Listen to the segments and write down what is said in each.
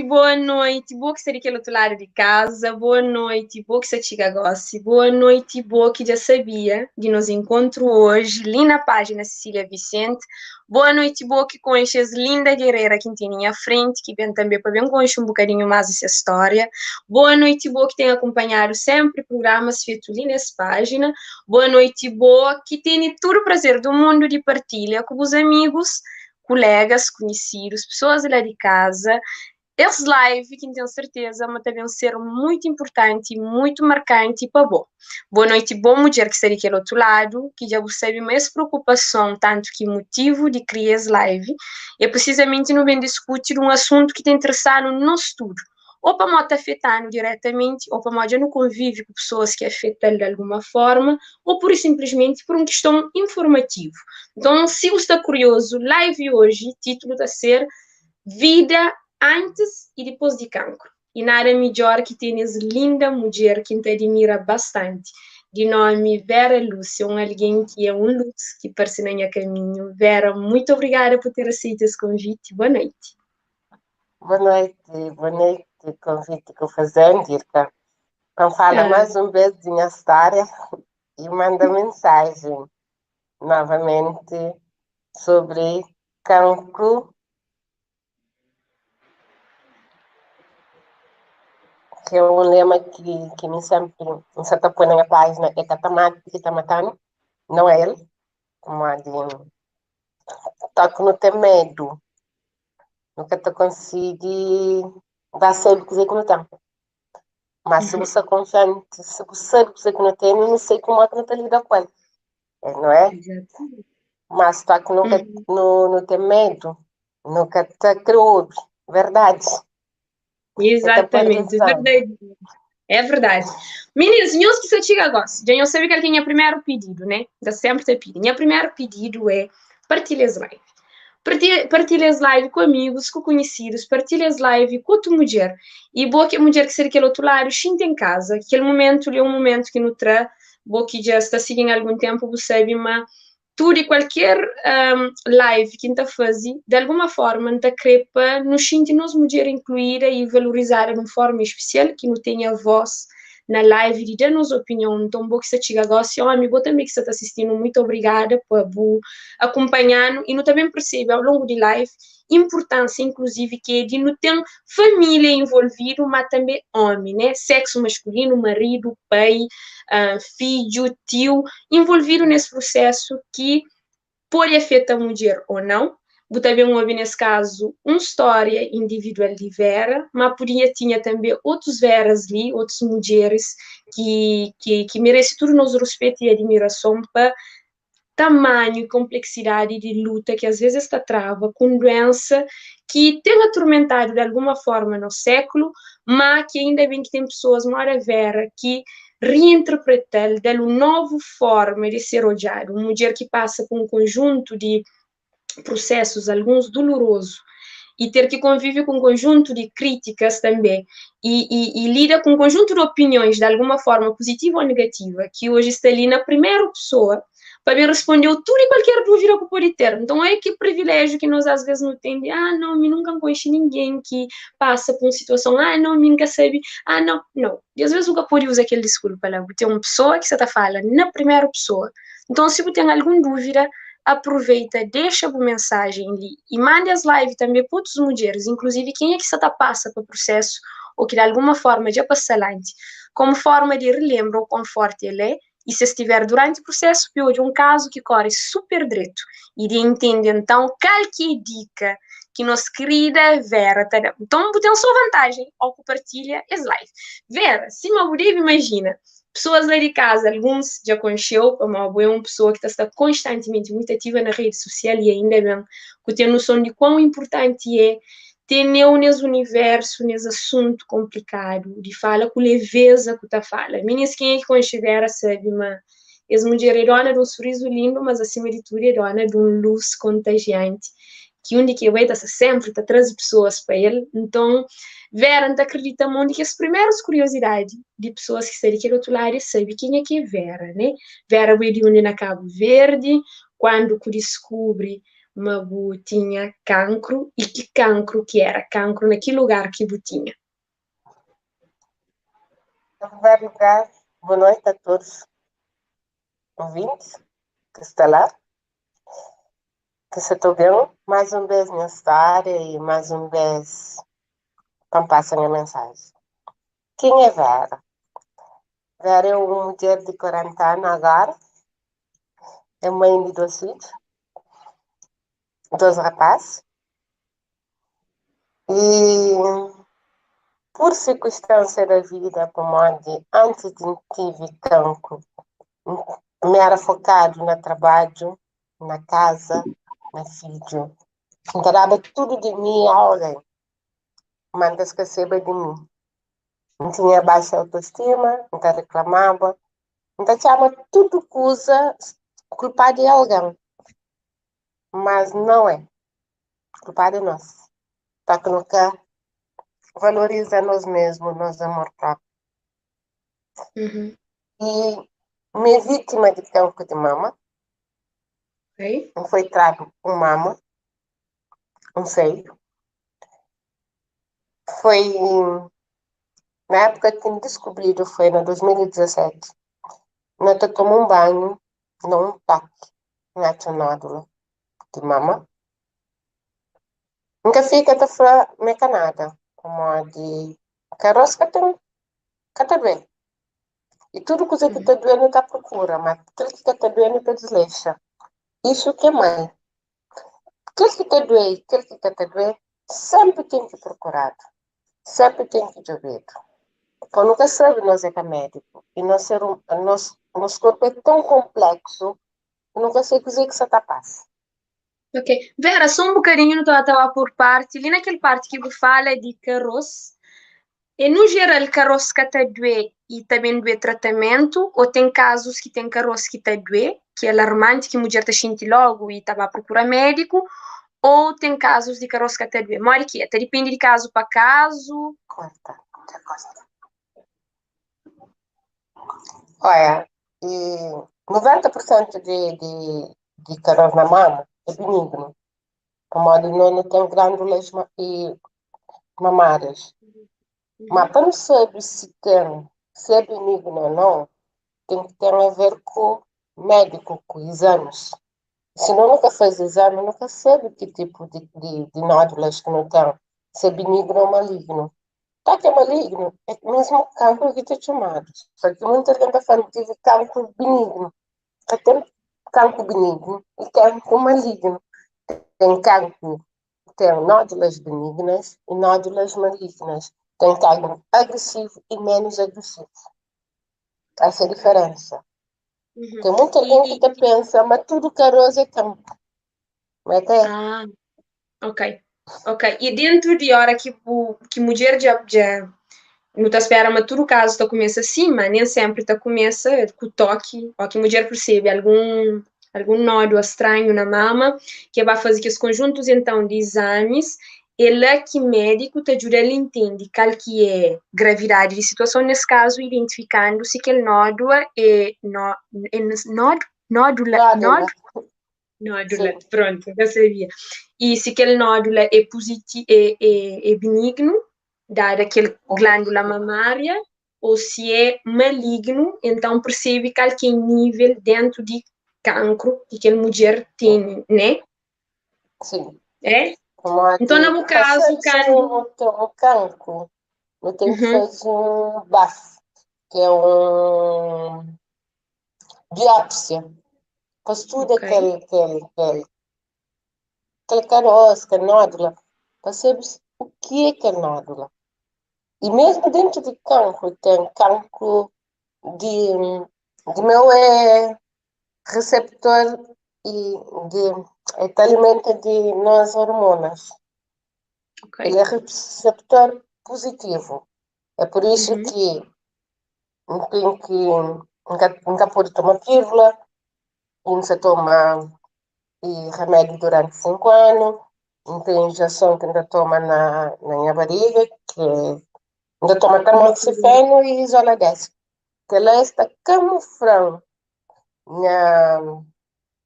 boa noite, boa que seria aquele outro lado de casa, boa noite, boa que você chega gosse, boa noite, boa que já sabia de nos encontro hoje, ali na página Cecília Vicente, boa noite, boa que conheces linda guerreira que tem à frente, que vem também para ver conhecer um bocadinho mais essa história, boa noite, boa que tem acompanhado sempre programas feitos ali nessa página, boa noite, boa que tem todo o prazer do mundo de partilha com os amigos, colegas, conhecidos, pessoas lá de casa. Esse live, que tenho certeza, mas também ser muito importante, muito marcante para bom. Boa noite, boa mulher que estaria aqui do outro lado, que já recebe mais preocupação, tanto que motivo de criar esse live, é precisamente não vem discutir um assunto que tem interessado no nosso estudo. Ou para nós afetando diretamente, ou para nós já não convive com pessoas que afetam de alguma forma, ou por simplesmente por uma questão informativa. Então, se você está curioso, live hoje, título está a ser Vida antes e depois de cancro. E nada melhor que ter essa linda mulher que te admira bastante. De nome Vera Lúcia, alguém que é luz que parece na minha caminho. Vera, muito obrigada por ter aceito esse convite. Boa noite. Boa noite, convite que eu fazendo, Irka. Então fala mais um beijinho à história e manda mensagem novamente sobre cancro, que é um lema que me sempre está põe na página, que está matando, não é ele, como a de toque no ter medo, nunca te consigo dar certo dizer que não tem. Mas se você consente, se você sabe que não tem, não sei como é que não te lida com ele, não é? Exato. Mas toque nunca no ter medo, nunca te criou, verdade. Exatamente, verdade. É verdade. Meninas, news que você chega gosta. Já eu sabia que ele tinha primeiro pedido, né? Já sempre te pedido. Meu primeiro pedido é partilha as live. Partilha as live com amigos, com conhecidos, partilha as live com a tua mulher. E boa que a mulher que seja aquele outro lado, sinta em casa. Aquele momento é um momento que nutra, boa que já está seguindo há algum tempo, você sabe, mas tudo e qualquer live que está fazendo, de alguma forma, está crepa, nos sentir nós mulher incluída e valorizada de uma forma especial, que não tenha voz na live de dar nos opinião. Então, bom que você chega agora, amigo também que você está assistindo, muito obrigada por acompanhar e não também percebe ao longo de live importância, inclusive, que é de não ter família envolvida, mas também homem, né? Sexo masculino, marido, pai, filho, tio, envolvido nesse processo que pode afetar a mulher ou não. Eu também ouvi, nesse caso, uma história individual de Vera, mas podia tinha também outros Veras ali, outras mulheres que merecem todo o nosso respeito e admiração para tamanho e complexidade de luta que às vezes está trava com doença que tem atormentado de alguma forma no século, mas que ainda bem que tem pessoas, Mora Vera, que reinterpretam de uma nova forma de ser olhado. Uma mulher que passa por um conjunto de processos, alguns dolorosos, e ter que conviver com um conjunto de críticas também, e lida com um conjunto de opiniões, de alguma forma positiva ou negativa, que hoje está ali na primeira pessoa, para me responder tudo e qualquer dúvida que pode ter. Então, é que privilégio que nós às vezes não temos, não, eu nunca conheci ninguém que passa por uma situação, não, eu nunca sabe, não. E às vezes nunca pode usar aquele desculpa lá, tem uma pessoa que você está falando na primeira pessoa. Então, se você tem alguma dúvida, aproveita, deixa uma mensagem ali e mande as lives também para outras mulheres, inclusive quem é que está passa para o processo ou que de alguma forma já passou antes, como forma de relembrar o quão forte ele é. E se estiver durante o processo, de um caso que corre super direito e de entender então qual que é a dica que nossa querida Vera está dando. Então, tem a sua vantagem ao compartilhar as lives. Vera, se uma mulher imagina, pessoas lá de casa, alguns já conheceu, como é uma pessoa que está constantemente muito ativa na rede social e ainda bem que tem noção de quão importante é ter nesse universo, nesse assunto complicado, de fala com leveza que está fala. Meninas, quem é que conhece Vera sabe, mas essa mulher é dona de um sorriso lindo, mas acima de tudo é dona de uma luz contagiante, que onde que vai estar sempre, está trazendo pessoas para ele. Então, Vera não acredita muito que as primeiras curiosidades de pessoas que estão aqui do outro lado sabem quem é que é Vera, né? Vera veio de onde na Cabo Verde, quando que descobre mas bu tinha cancro e que cancro que era? Cancro naquele lugar que bu tinha. Em primeiro lugar, boa noite a todos ouvintes que está lá, que se estou bem, mais um vez nessa área e mais um vez para passar a mensagem. Quem é Vera? Vera é uma mulher de 40 anos agora, é mãe de dois filhos, dois rapazes, e por circunstância da vida, como antes de tive cancro, me era focado no trabalho, na casa, no filho. Encarava tudo de mim a alguém, manda esquecer de mim. Não tinha baixa autoestima, não reclamava, então chama tudo coisa culpada de alguém, mas não é, culpada é nossa. Só que nunca valoriza nós mesmos, nosso amor próprio. Uhum. E me vítima de cancro de mama, Ok? foi trago com mama, um seio. Foi, na época que me descobriram, foi em 2017. Nós tomamos um banho num parque nacional de mama. Nunca fica de fora mecanada, como a de caroço que tá doendo. E tudo coisa que Uhum. está doendo está procura, mas aquilo que está doendo está desleixa. Isso que é mãe. Aquilo que está doendo, aquilo que está doendo, sempre tem que procurar. Sempre tem que ouvir. Porque nunca sabe nós é que é médico. E nosso corpo é tão complexo, que nunca sei dizer que você está paz. Ok. Vera, só um bocadinho não estava por parte. Ali naquele parte que você fala de caroço. E no geral, caroço que está doer e também doer tratamento, ou tem casos que tem caroço que está doer, que é alarmante, que a mulher está sentindo logo e estava a procurar médico, ou tem casos de caroço que está doer. Mora que é, depende de caso para caso. Corta, já costa. Olha, e 90% de câncer na mama é benigno. O modo não tem glândulas mamárias. Mas Uhum. para não saber se é benigno ou não, tem que ter a ver com o médico, com exames. Se não nunca faz exame, nunca sabe que tipo de nódulas que não tem. Se é benigno ou maligno. Tá que é maligno, é mesmo cancro que está chamado. Só que muita gente fala que tive cancro benigno. Tem cancro benigno e cancro maligno. Tem cancro, tem nódulas benignas e nódulas malignas. Tem cancro agressivo e menos agressivo. Essa é a diferença. Uhum. Tem muita gente que pensa, mas tudo caroço é cancro. Mas é, Ah, ok. Ok. E dentro de hora que mulher já não está espera, mas todo caso está começa assim, mas nem sempre está começa com o toque, ou que a mulher percebe algum nódulo estranho na mama, que vai fazer que os conjuntos então de exames, e lá que médico te ajuda a entender qual que é gravidade de situação, nesse caso, identificando se aquele nódulo é nódula, nódula, sim. pronto, já sabia. E se aquele nódulo é positivo, é benigno, dada aquele glândula mamária, ou se é maligno, então percebe qual que é o nível dentro de cancro que aquela mulher tem, né? Sim. É? Como a Então, de no caso, passar-se quando... um cancro, eu tenho que Uhum, fazer um BAF, que é um biópsia. Costura ok. aquele caroço, aquela nódula, para saber o que é nódula. E mesmo dentro de cancro, tem cancro de, de meu receptor e de alimento de nós hormonas. Ok. Ele é receptor positivo. É por isso Uhum. que tem que nunca pode tomar pílula, e não se toma remédio durante 5 anos, não tem injeção que ainda toma na minha barriga, que ainda toma tamoxifeno e isoladez. Que ela está camuflando minha,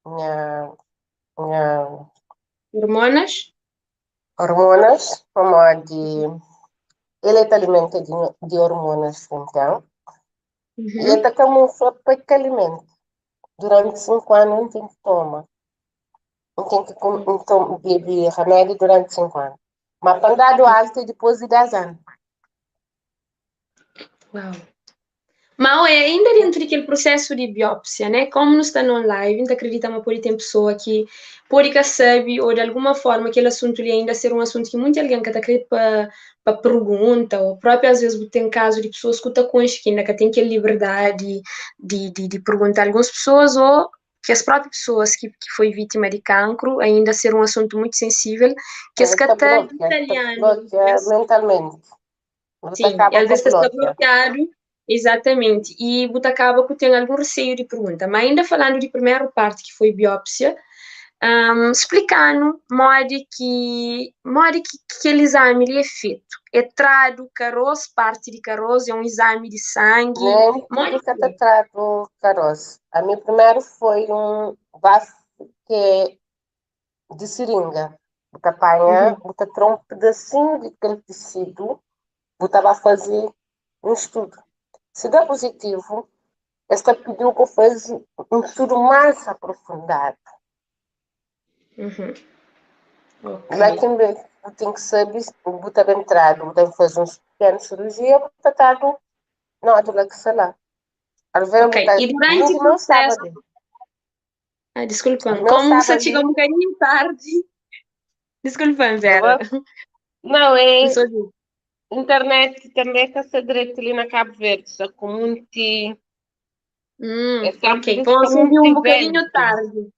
minha, minha Hormonas? Hormonas, como a de... Ele é alimento de hormonas, então. E Uhum. ele camufla para que alimento. Durante 5 anos não tem que tomar. Não tem que beber remédio durante 5 anos. Mas quando dá do alto, depois de 10 anos. Uau. Mas é ainda dentro daquele processo de biópsia, né? Como não está no live, não acreditamos por tem pessoa que pode que sabe ou de alguma forma aquele assunto ali ainda ser um assunto que muita alguém que está querendo para pergunta ou próprio às vezes tem caso de pessoas que estão com que ainda que tem aquela liberdade de perguntar a algumas pessoas ou que as próprias pessoas que foi vítima de cancro ainda ser um assunto muito sensível que as Está catar bloqueado italiano mentalmente. Você sim, acaba às com vezes está bloqueio. bloqueado, exatamente, e você acaba com tendo algum receio de pergunta. Mas ainda falando de primeira parte, que foi biópsia, explicando modo que aquele exame ele é feito. É trado, caroço, parte de caroço, é um exame de sangue, Nem modo tudo que que está é. trato caroço. A minha primeiro foi um bafo que é de seringa. Você apanha, Uhum. você tira um pedacinho de aquele tecido, você vai fazer um estudo. Se dá positivo, esta pediu para fazer um estudo mais aprofundado. Uhum. Ok. Lá também tem que saber, você está entrado, tem que fazer uma pequena cirurgia, você está não, é que sei lá. Às vezes, Ok. E durante o não sabe. processo, desculpa, Não como sabe você chegou ali. um bocadinho tarde, desculpa, Vera, Não, não é sou eu. internet também está a ser direito ali na Cabo Verde, só com muito. É Ok, sempre então está você viu muito um bocadinho evento. tarde.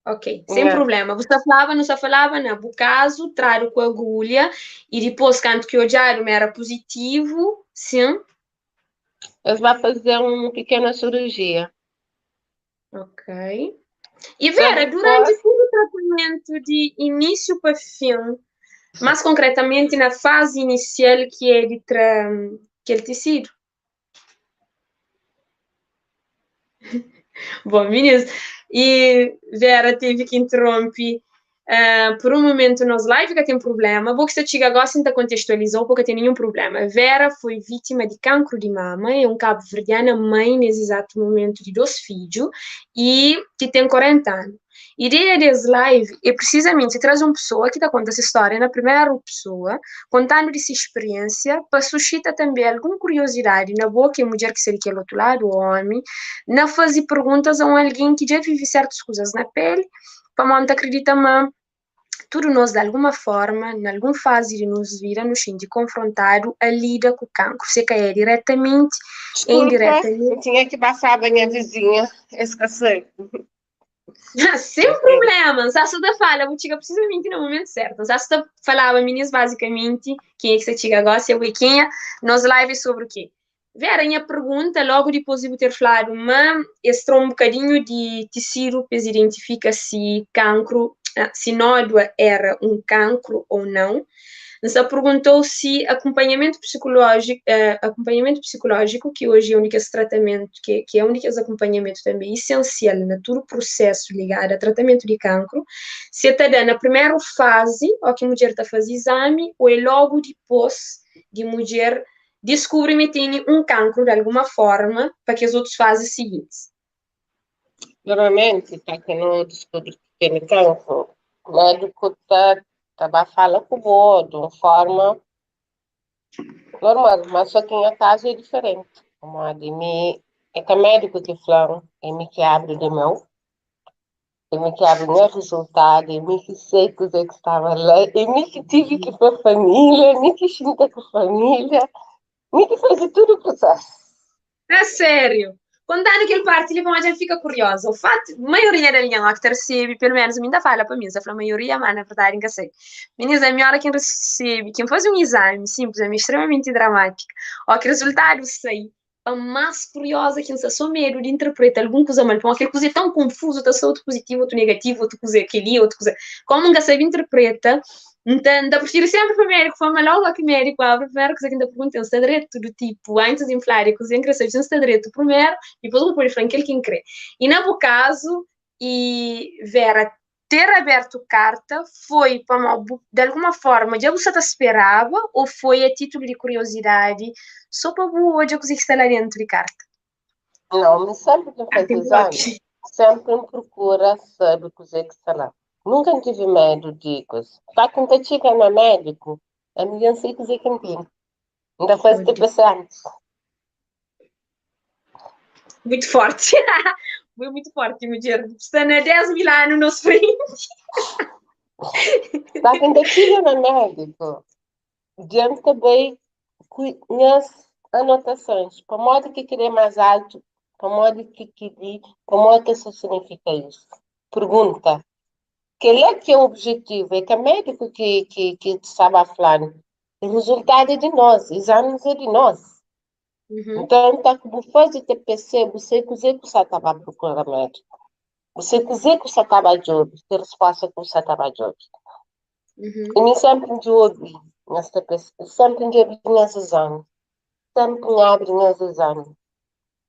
Ok, sem Né? problema. Você falava, não se falava, não. O caso, traram com a agulha e depois, quando que o diário era positivo, sim. Eles vão fazer uma pequena cirurgia. Ok. E Para Vera, durante depois, todo o tratamento de início para fim, mais concretamente na fase inicial que é de aquele tecido. Bom, meninas, e Vera teve que interromper por um momento nos live que tem problema. Vou que você chega agora sem te contextualizou porque tem nenhum problema. Vera foi vítima de cancro de mama, é um cabo-verdiana mãe nesse exato momento de 2 filhos e que tem 40 anos. A ideia desse live é precisamente trazer uma pessoa que está contando essa história na primeira pessoa, contando de sua experiência, para suscitar também alguma curiosidade na boa que a mulher que seria aquele outro lado, o homem, não fazer perguntas a alguém que já vive certas coisas na pele, para não acreditar, mas tudo nós, de alguma forma, em alguma fase de nos vida, nos sentir confrontado a lida com o cancro, se é diretamente ou desculpa, eu indiretamente. tinha que passar da minha vizinha. Esqueci. Sem Ok. problema, se a sua falha, vou chegar precisamente no momento certo. Se a sua falava, meninas, basicamente, quem é que você chega agora, se é o Wikinha, nos lives sobre o quê? Vera, a minha pergunta, logo depois de eu ter falado, mas extra um bocadinho de tecido para identificar se cancro, se nódoa era um cancro ou não. Só perguntou se acompanhamento psicológico, que hoje é o único tratamento, que é o único acompanhamento também essencial na todo o processo ligado a tratamento de cancro, se está dando na primeira fase, ou que a mulher está fazendo exame, ou é logo depois de mulher descobre que tem um cancro de alguma forma, para que as outras fases seguintes. Normalmente, para quem não descobre que tem cancro, o médico tá fala com o vô, de uma forma normal, mas só que em casa é diferente. Como a de mim, é que o médico que falou, é me que abre de mão, é me que abre meu resultado, é me que sei que que estava lá, é me que tive que ir para a família, é me que junta com a família, é me que faz tudo o processo. É sério. Contando aquele parte, ele já fica curiosa. O fato, a maioria da linha que recebe, pelo menos, ainda fala para mim, se fala a maioria, mas na verdade, nunca sei. Meninas, é melhor quem recebe, quem faz um exame simples, é extremamente dramático, ou que o resultado sai, a mais curiosa que não só medo de interpretar alguma coisa mal, porque aquela coisa é tão confuso, tá só outro positivo, outro negativo, outro coisa aquele, outro coisa. Como nunca sabe interpreta, então, da prefiro sempre para o médico, foi logo que o médico abre, a primeira coisa que ainda pergunta está direito do tipo, antes de inflar, e cozinha crescer, está direito primeiro, e depois um pôr franco, ele quem crê. E no caso, e Vera, ter aberto carta foi, de alguma forma, já você esperava ou foi a título de curiosidade, só para hoje que está lá dentro de carta? Não, mas sempre que faz Tem exame, sempre me procura saber o que está lá. Nunca tive medo de coisa. Para quando chega no médico, a minha sei dizer que tem. Ainda faz Meu Deus. tipo antes. Muito forte. Foi muito forte, meu Deus. Está na 10 mil anos nos frente. Para quando chega no médico, diante também conhece anotações. Para modo que querer mais alto, para modo que querer, para modo que isso significa isso. Pergunta. Que é o objetivo? É que o médico que estava falando, o resultado é de nós, exames é de nós. Uhum, Então, tá, você de TPC, você quiser que você estava procurando médico. Você quiser que você estava de olho, ter resposta que você estava de olho. uhum. E nem sempre de olho, nesse TPC, sempre de olho nesse exame. Sempre abre nesse exame.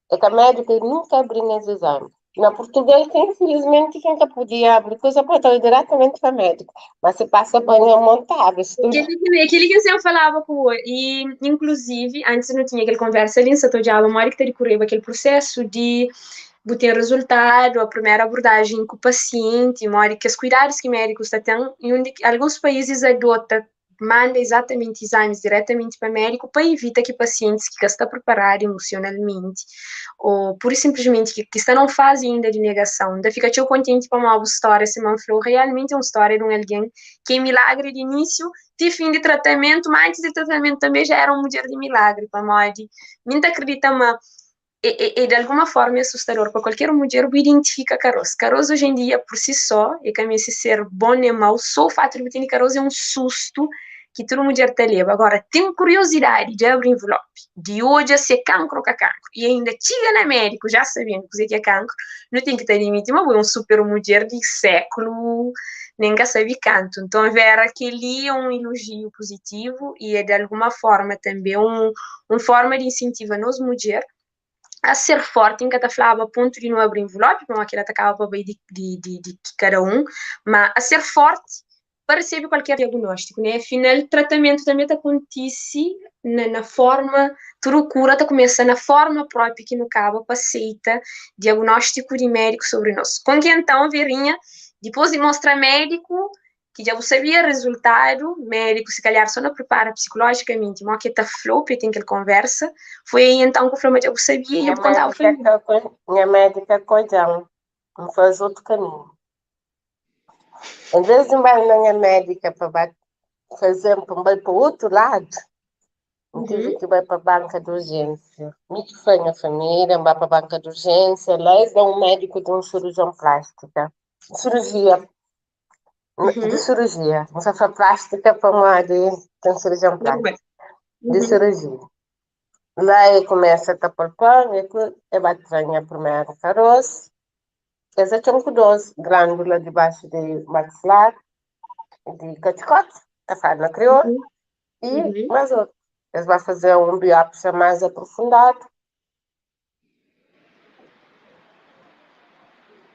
É que a médica nunca abre nesse exame. Na Portugal, que, infelizmente, quem que podia abrir coisa para ir diretamente para médico. Mas se passa para a montar, isso tudo. Aquele que eu falava com o e inclusive antes não tinha aquele conversa ali, só já a memória que te recorreu aquele processo de ter resultado, a primeira abordagem com o paciente, mora que os cuidados que médicos têm, e onde alguns países adotam, manda exatamente exames diretamente para o médico para evitar que pacientes que estão preparados emocionalmente ou pura e simplesmente que estão não fazem ainda de negação, ainda fica tão contente para uma história, se não falou, realmente é uma história de um alguém que é milagre de início, de fim de tratamento, mas antes de tratamento também já era uma mulher de milagre, para nós, não acredita, mas de alguma forma é assustador para qualquer mulher que identifica Caroz. Caroz hoje em dia, por si só, é que a ser bom e mau, só o fato de ter Caroz é um susto que toda mulher te leva. Agora, tem curiosidade de abrir envelope, de hoje se é cancro ou cancro, e ainda chega na médico já sabendo que é cancro, não tem que ter limite, mas é um super mulher de século, nem que sabe canto. Então, ver aquele é um elogio positivo e é de alguma forma também uma forma de incentivar a nós mulheres a ser forte, em que ela falava a ponto de não abrir envelope, como aquilo atacava para bem de cada um, mas a ser forte para receber qualquer diagnóstico, né? Afinal, o tratamento também acontece na forma, tudo cura começa na forma própria que no cabo aceita diagnóstico de médico sobre nós. Com que então, Verinha, depois de mostrar médico, que já você sabia o resultado, médico se calhar só não prepara psicologicamente, mas que está flop, tem que ele conversa, foi aí então que o Flamengo eu sabia e eu contava foi Minha médica coisa, me faz outro caminho. Em vez de ir na minha médica para fazer para o outro lado, eu tive uhum, que ir para a banca de urgência. Me que foi minha família, vai para a banca de urgência, lá é um médico de um cirurgião plástica. Cirurgia, de uhum, cirurgia. Não foi plástica para uma de um cirurgião normal. plástico. De Uhum, cirurgia. Lá ele começa a tapar pão, e vai a primeira caroço. Essa tinha um 12 glândula debaixo de maxilar, de caticote, que faz na crioula, uhum, e uhum. mais outro. Eles vão fazer um biópsia mais aprofundado.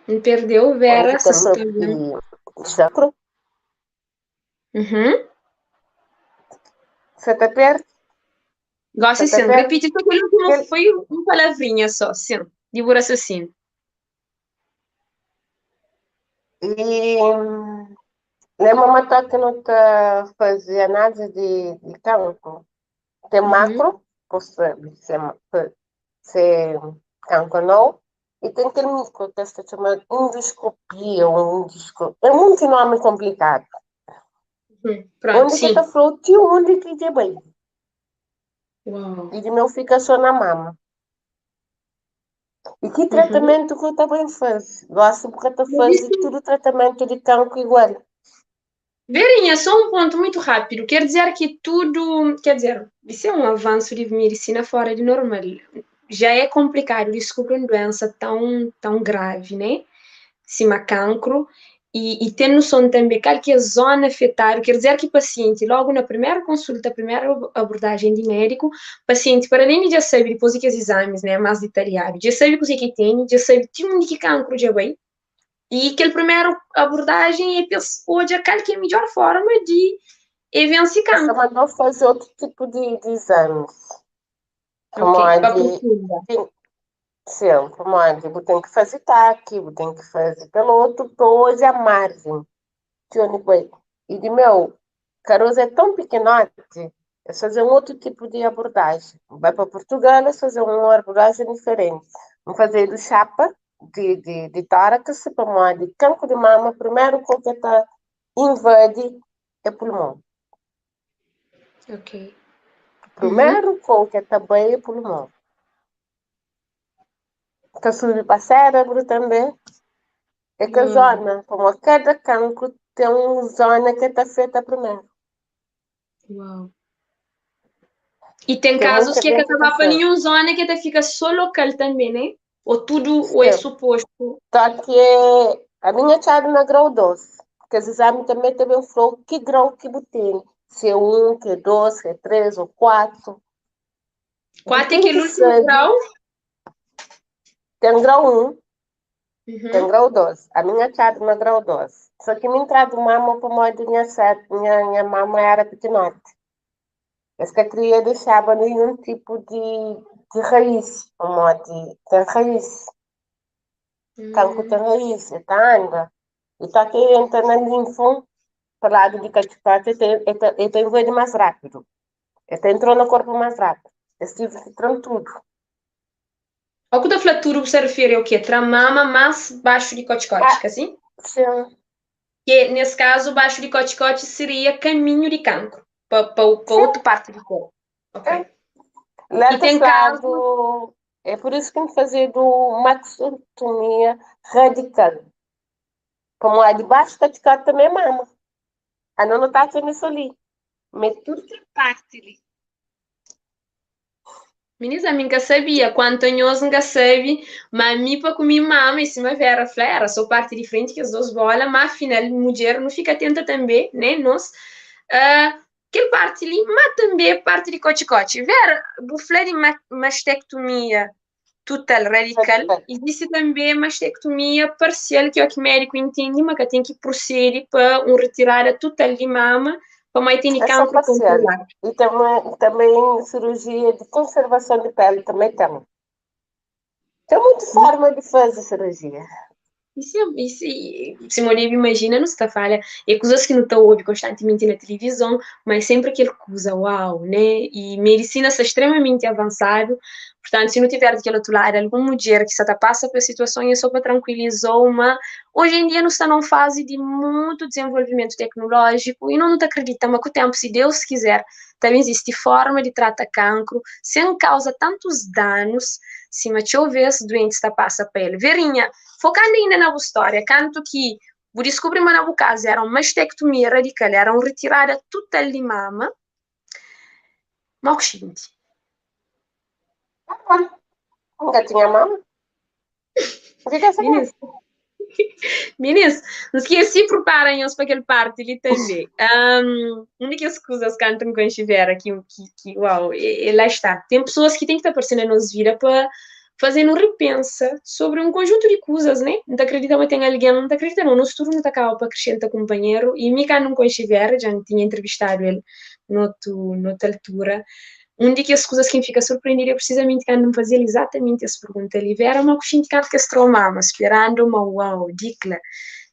Me perdeu, Onde Vera, se também está vendo. o chakra, Uhum. você está perto, Gosto você está sim. perto, Repite, porque o último ele, foi uma palavrinha só, sim. De por assassino. e lembra uma toque não está fazer análise de campo. Tem Uhum, macro, ser cancro não, e tem aquele micro, que se chama endoscopia, ou endoscopia. É muito nome complicado. uhum. Pronto, Onde que está sim. falou, tio, onde que é bem? Uau. E de meu fica só na mama. E que Uhum. tratamento que eu também faz? Gosto porque eu Mas faz isso, tudo tratamento de cancro igual. Verinha, só um ponto muito rápido. Quer dizer que tudo. Quer dizer, isso é um avanço de medicina fora de normal. Já é complicado descobrir uma doença tão grave, né? Cima cancro, e ter noção também qual que é a zona afetada, quer dizer que o paciente, logo na primeira consulta, primeira abordagem de médico, paciente, para além de já saber depois que os exames, né, mais detalhados, já sabe o que tem, já sabe de onde que cancro já vai, E aquela primeira abordagem é penso, hoje aquela que é a melhor forma de vencer Essa cancro. mandou fazer outro tipo de exames. Ok, Como a para de, profunda. sim, como a de, tem que fazer TAC, tem que fazer pelo outro, para hoje a margem. E de meu, Caroço é tão pequenote, é fazer um outro tipo de abordagem. Vai para Portugal, é fazer uma abordagem diferente. Vamos fazer do chapa, de tórax, para uma de cancro de mama, primeiro com que está invade é pulmão. Ok. Uhum. Primeiro com que está bem é pulmão. Está subindo para cérebro também. É que a Uau. zona, como cada cancro tem uma zona que está feita primeiro. Uau. E tem Que casos muita que é que gente acabar para pensa, nenhum zona que até fica só local também, né? Ou tudo, ou é sim. suposto. Só que a minha tirada na grau 12, porque os exames também falou que grau que tem. Se é um, que é dois, que é três ou quatro. De Qual é quem que aquele último sabe, grau? tem grau um, tem Uhum. grau 12. A minha tirada na grau 12. Só que me entrada mama para modo minha sete, minha mama era pequenote. Essa que queria deixava nenhum tipo de raiz, como tem raiz. Cancro tem Hum. raiz, está anda. E está aqui entra na linfa, para lado de Caticate, ele tem voado mais rápido. Ele entrou no corpo mais rápido. Ele tive entrando tudo. Ao que da flatura se refere ao quê? Tramama mais baixo de Ah, coticote, assim? sim, Que nesse caso, baixo de coticote seria caminho de cancro para sim. outra parte do corpo. É. Ok. Lá E desse tem casos. lado, é por isso que me fazia do maxotomia radical. Como a de baixo da Caticate também é mama. A não está nisso ali. Mas tudo que parte ali. Meninas, a mim nunca sabia, quanto nós nunca sabe, mas mim para comer mama em cima vera flera, sou parte diferente que as duas bolas, mas afinal, mulher não fica atenta também, né? Nós, que parte ali, mas também parte de cote-cote. Vera, buflé de mastectomia total radical, Radical. existe também mastectomia parcial, que é o que o médico entende, mas que tem que proceder para um retirada total de mama, para mais ter É só cancro parcial. controlado. E também cirurgia de conservação de pele também tem. Tem muita forma de fazer cirurgia. Se Moriba imagina, não está falha. É coisas que não estão ouvindo constantemente na televisão, mas sempre aquele coisa, uau, né? E medicina está extremamente avançado. Portanto, se não tiver daquele outro lado, alguma mulher que está passa por situação é só para tranquilizar uma. Hoje em dia não está numa fase de muito desenvolvimento tecnológico e não te acredita, mas com o tempo, se Deus quiser, também existe forma de tratar cancro sem causa tantos danos. Se te houvesse doente está passa pele. Verinha, focando ainda na história, canto que o descobrimento na caso era uma mastectomia radical, era uma retirada total de mama, mas o Nunca tinha mama? O que é saber? Meninas, meninas, não esqueci preparem-os para aquele parte ali também. Uma das coisas que cantam com estiver aqui, uau, lá está. Tem pessoas que têm que estar aparecendo nos vida para fazer um repensa sobre um conjunto de coisas, né? Não te acredita, mas tem alguém, não te acredita, não. Nosso turno está acaba para acrescentar companheiro e me cantam com estiver, já tinha entrevistado ele noutra altura. Uma das coisas que me fica surpreendida é precisamente quando me fazia exatamente essa pergunta. Ele era uma coxinha que se traumava, esperando uma uau, dicla,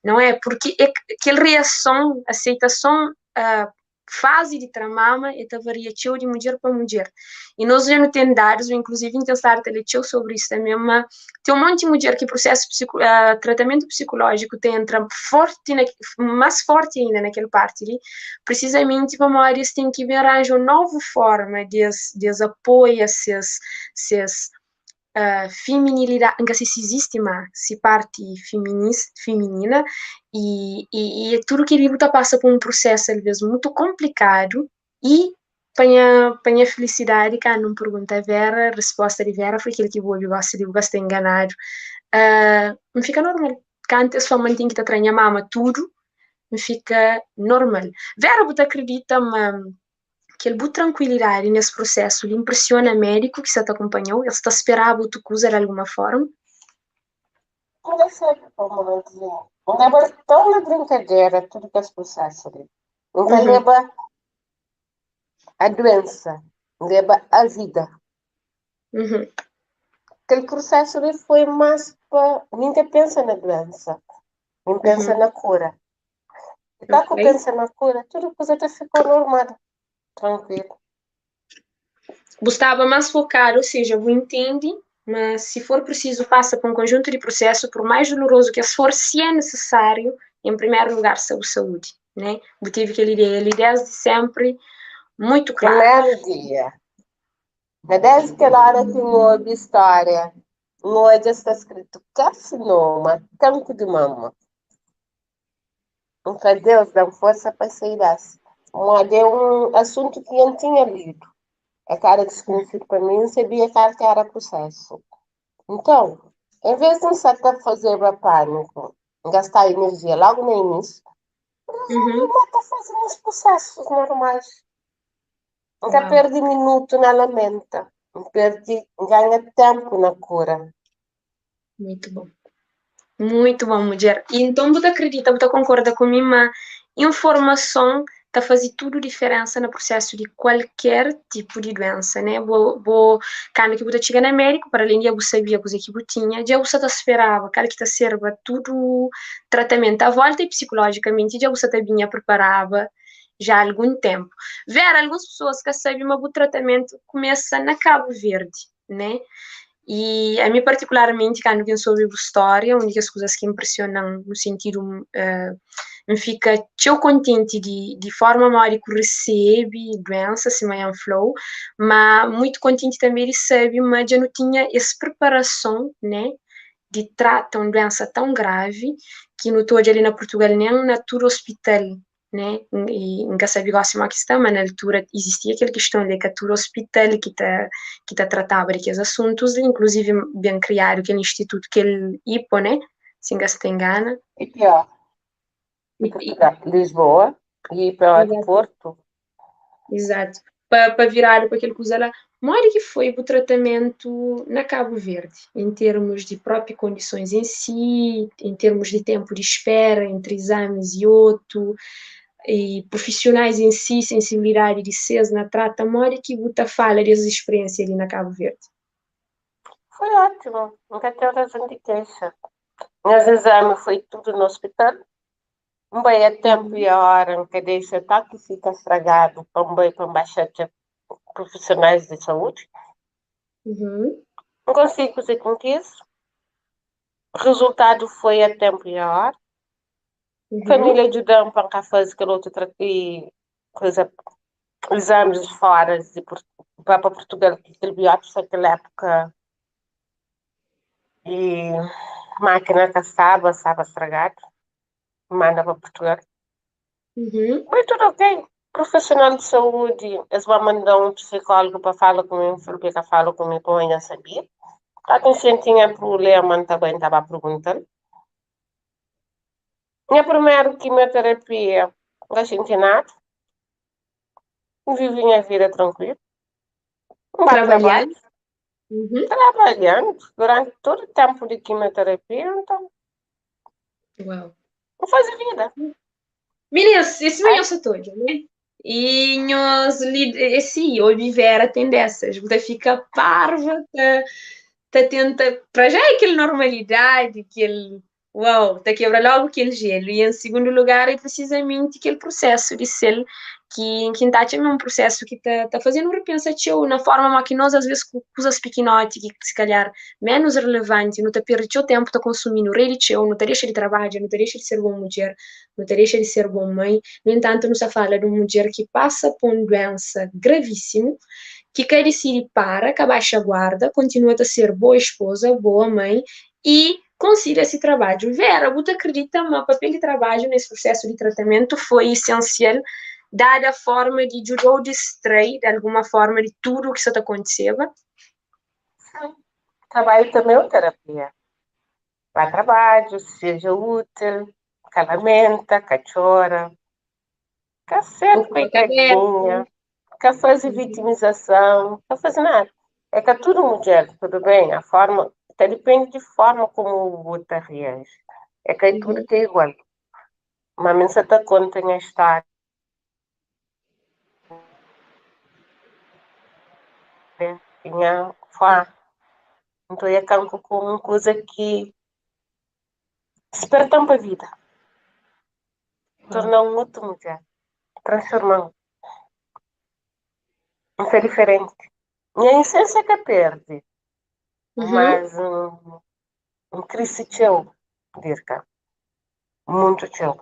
não é? Porque é aquela reação, aceitação, fase de tramama é variação de mulher para mulher. E nós já não temos dados, inclusive em testar telecheu sobre isso também, mas tem um monte de mulher que processo tratamento psicológico tem entra forte, mais forte ainda naquela parte ali, precisamente para mulheres têm que ver arranjar uma nova forma de apoio, se feminilidade, nunca sei se existe mais, se parte feminina, e tudo que ele passa por um processo, às vezes, muito complicado, e para a felicidade, quando não pergunta a Vera, a resposta de Vera foi aquilo que eu gosto de estar enganado. Não fica normal. Quando a sua mãe tem que estar a mama tudo, não fica normal. Vera, você acredita, que ele boa tranquilidade nesse processo, ele impressiona o médico que você te acompanhou, ele está esperando tu coisa de alguma forma? não sei como dizer. Não leva tão na brincadeira tudo que as processos ali. Então leva a doença, leva a vida. Aquele processo ali foi mais para... Ninguém pensa na doença, nem pensa na cura. E tá que pensa na cura, tudo coisa já ficou normal, tranquilo. Gostava mais focar, ou seja, eu entende, mas se for preciso, passa por um conjunto de processos, por mais doloroso que for, se é necessário, em primeiro lugar, saúde, né? Eu tive aquela ideia ali desde sempre, muito claro. Primeiro dia. Desde aquela hora que eu ouvi história, hoje está escrito carcinoma, campo de mama. Então, Deus dá força para sair dessa. Mas é um assunto que eu não tinha lido. É cara desconhecido para mim, não sabia que era processo. Então, em vez de não saber fazer pânico, gastar energia logo no início, resolvi estar fazendo os processos normais. Nunca perdi minuto na lamenta. Ganha tempo na cura. Muito bom. Muito bom, mulher. E então, você acredita, você concorda comigo, mas informação está fazendo tudo diferença no processo de qualquer tipo de doença, né? Quando que você chega no médico, para além de você sabia coisa que você tinha, já você esperava, cara que está serva tudo tratamento à volta e psicologicamente já você vinha preparava já há algum tempo. Ver algumas pessoas que sabem, mas o tratamento começa na Cabo Verde, né? E a mim, particularmente, quando eu soube a história, uma das coisas que me impressionam no sentido, me fica tão contente de forma mal que recebe doença, se me flow, mas muito contente também de saber, mas já não tinha essa preparação, né, de tratar uma doença tão grave, que não estou ali na Portugal, nem na tour hospital, né? E nunca sabia qual uma questão, mas na altura existia aquela questão de que a tour hospital que tá tratava daqueles assuntos, inclusive bem criado aquele instituto, aquele IPO, né? Se não se engana. E pior, Lisboa e pior de Porto. Exato. Para virar para aquele coisa lá. Mora que foi o tratamento na Cabo Verde, em termos de próprias condições em si, em termos de tempo de espera entre exames e outro, e profissionais em si, sensibilidade de SES na trata, mora que você fala dessa experiência ali na Cabo Verde. Foi ótimo, nunca tenho razão de queixa. Meus exames foi tudo no hospital. Um bem a tempo e a hora que deixa tá que fica estragado para baixar profissionais de saúde. Não consigo fazer com que isso. O resultado foi a tempo e a hora. Família ajudando para fazer aquele outro e coisa, exames fora de para Portugal, que aquele biópsia naquela época e máquina que estava estragado, manda para Portugal. Mas tudo ok. Profissional de saúde, eles vão mandar um psicólogo para falar comigo, porque que fala comigo, eu ainda sabia. A quem tinha problema, também estava perguntando. Minha primeira quimioterapia, não senti nada. Vivi minha vida tranquila. Um bom trabalho. Trabalhando durante todo o tempo de quimioterapia, então, Uau. não faz vida. Meninas, esse manhã eu todo, né? E nós, esse hoje viver tem dessas, você fica parva, tá tenta, para já é aquela normalidade, aquele, uau, tá quebra logo aquele gelo. E em segundo lugar é precisamente aquele processo de ser que está é um processo que tá fazendo um repensativo na forma que nós às vezes com coisas pequenotes que se calhar menos relevante, não te perde o tempo tá consumindo rede teu, não te deixa de trabalhar, não te deixa de ser boa mulher, não te deixa de ser boa mãe. No entanto, não se fala de uma mulher que passa por uma doença gravíssima, que quer decidir para, que abaixa a guarda, continua a ser boa esposa, boa mãe e consiga esse trabalho. Vera, você acredita que o papel de trabalho nesse processo de tratamento foi essencial, dada a forma de ajudar distrair, de alguma forma, de tudo o que está acontecendo? Sim. Trabalho também é terapia. Vai trabalho, seja útil, que lamenta, que chora, que sente coitadinha, que faz vitimização, que faz nada. É que é tudo mulher, tudo bem, a forma depende de forma como o outro reage. É que tudo é igual. Mas se te conta a história, tinha fã. Então é canto com uma coisa que desperta para a vida. Torna um outro mulher. Transformando. Isso é diferente. E a essência que perde. Mas um cresce teu, Dirka. Muito teu.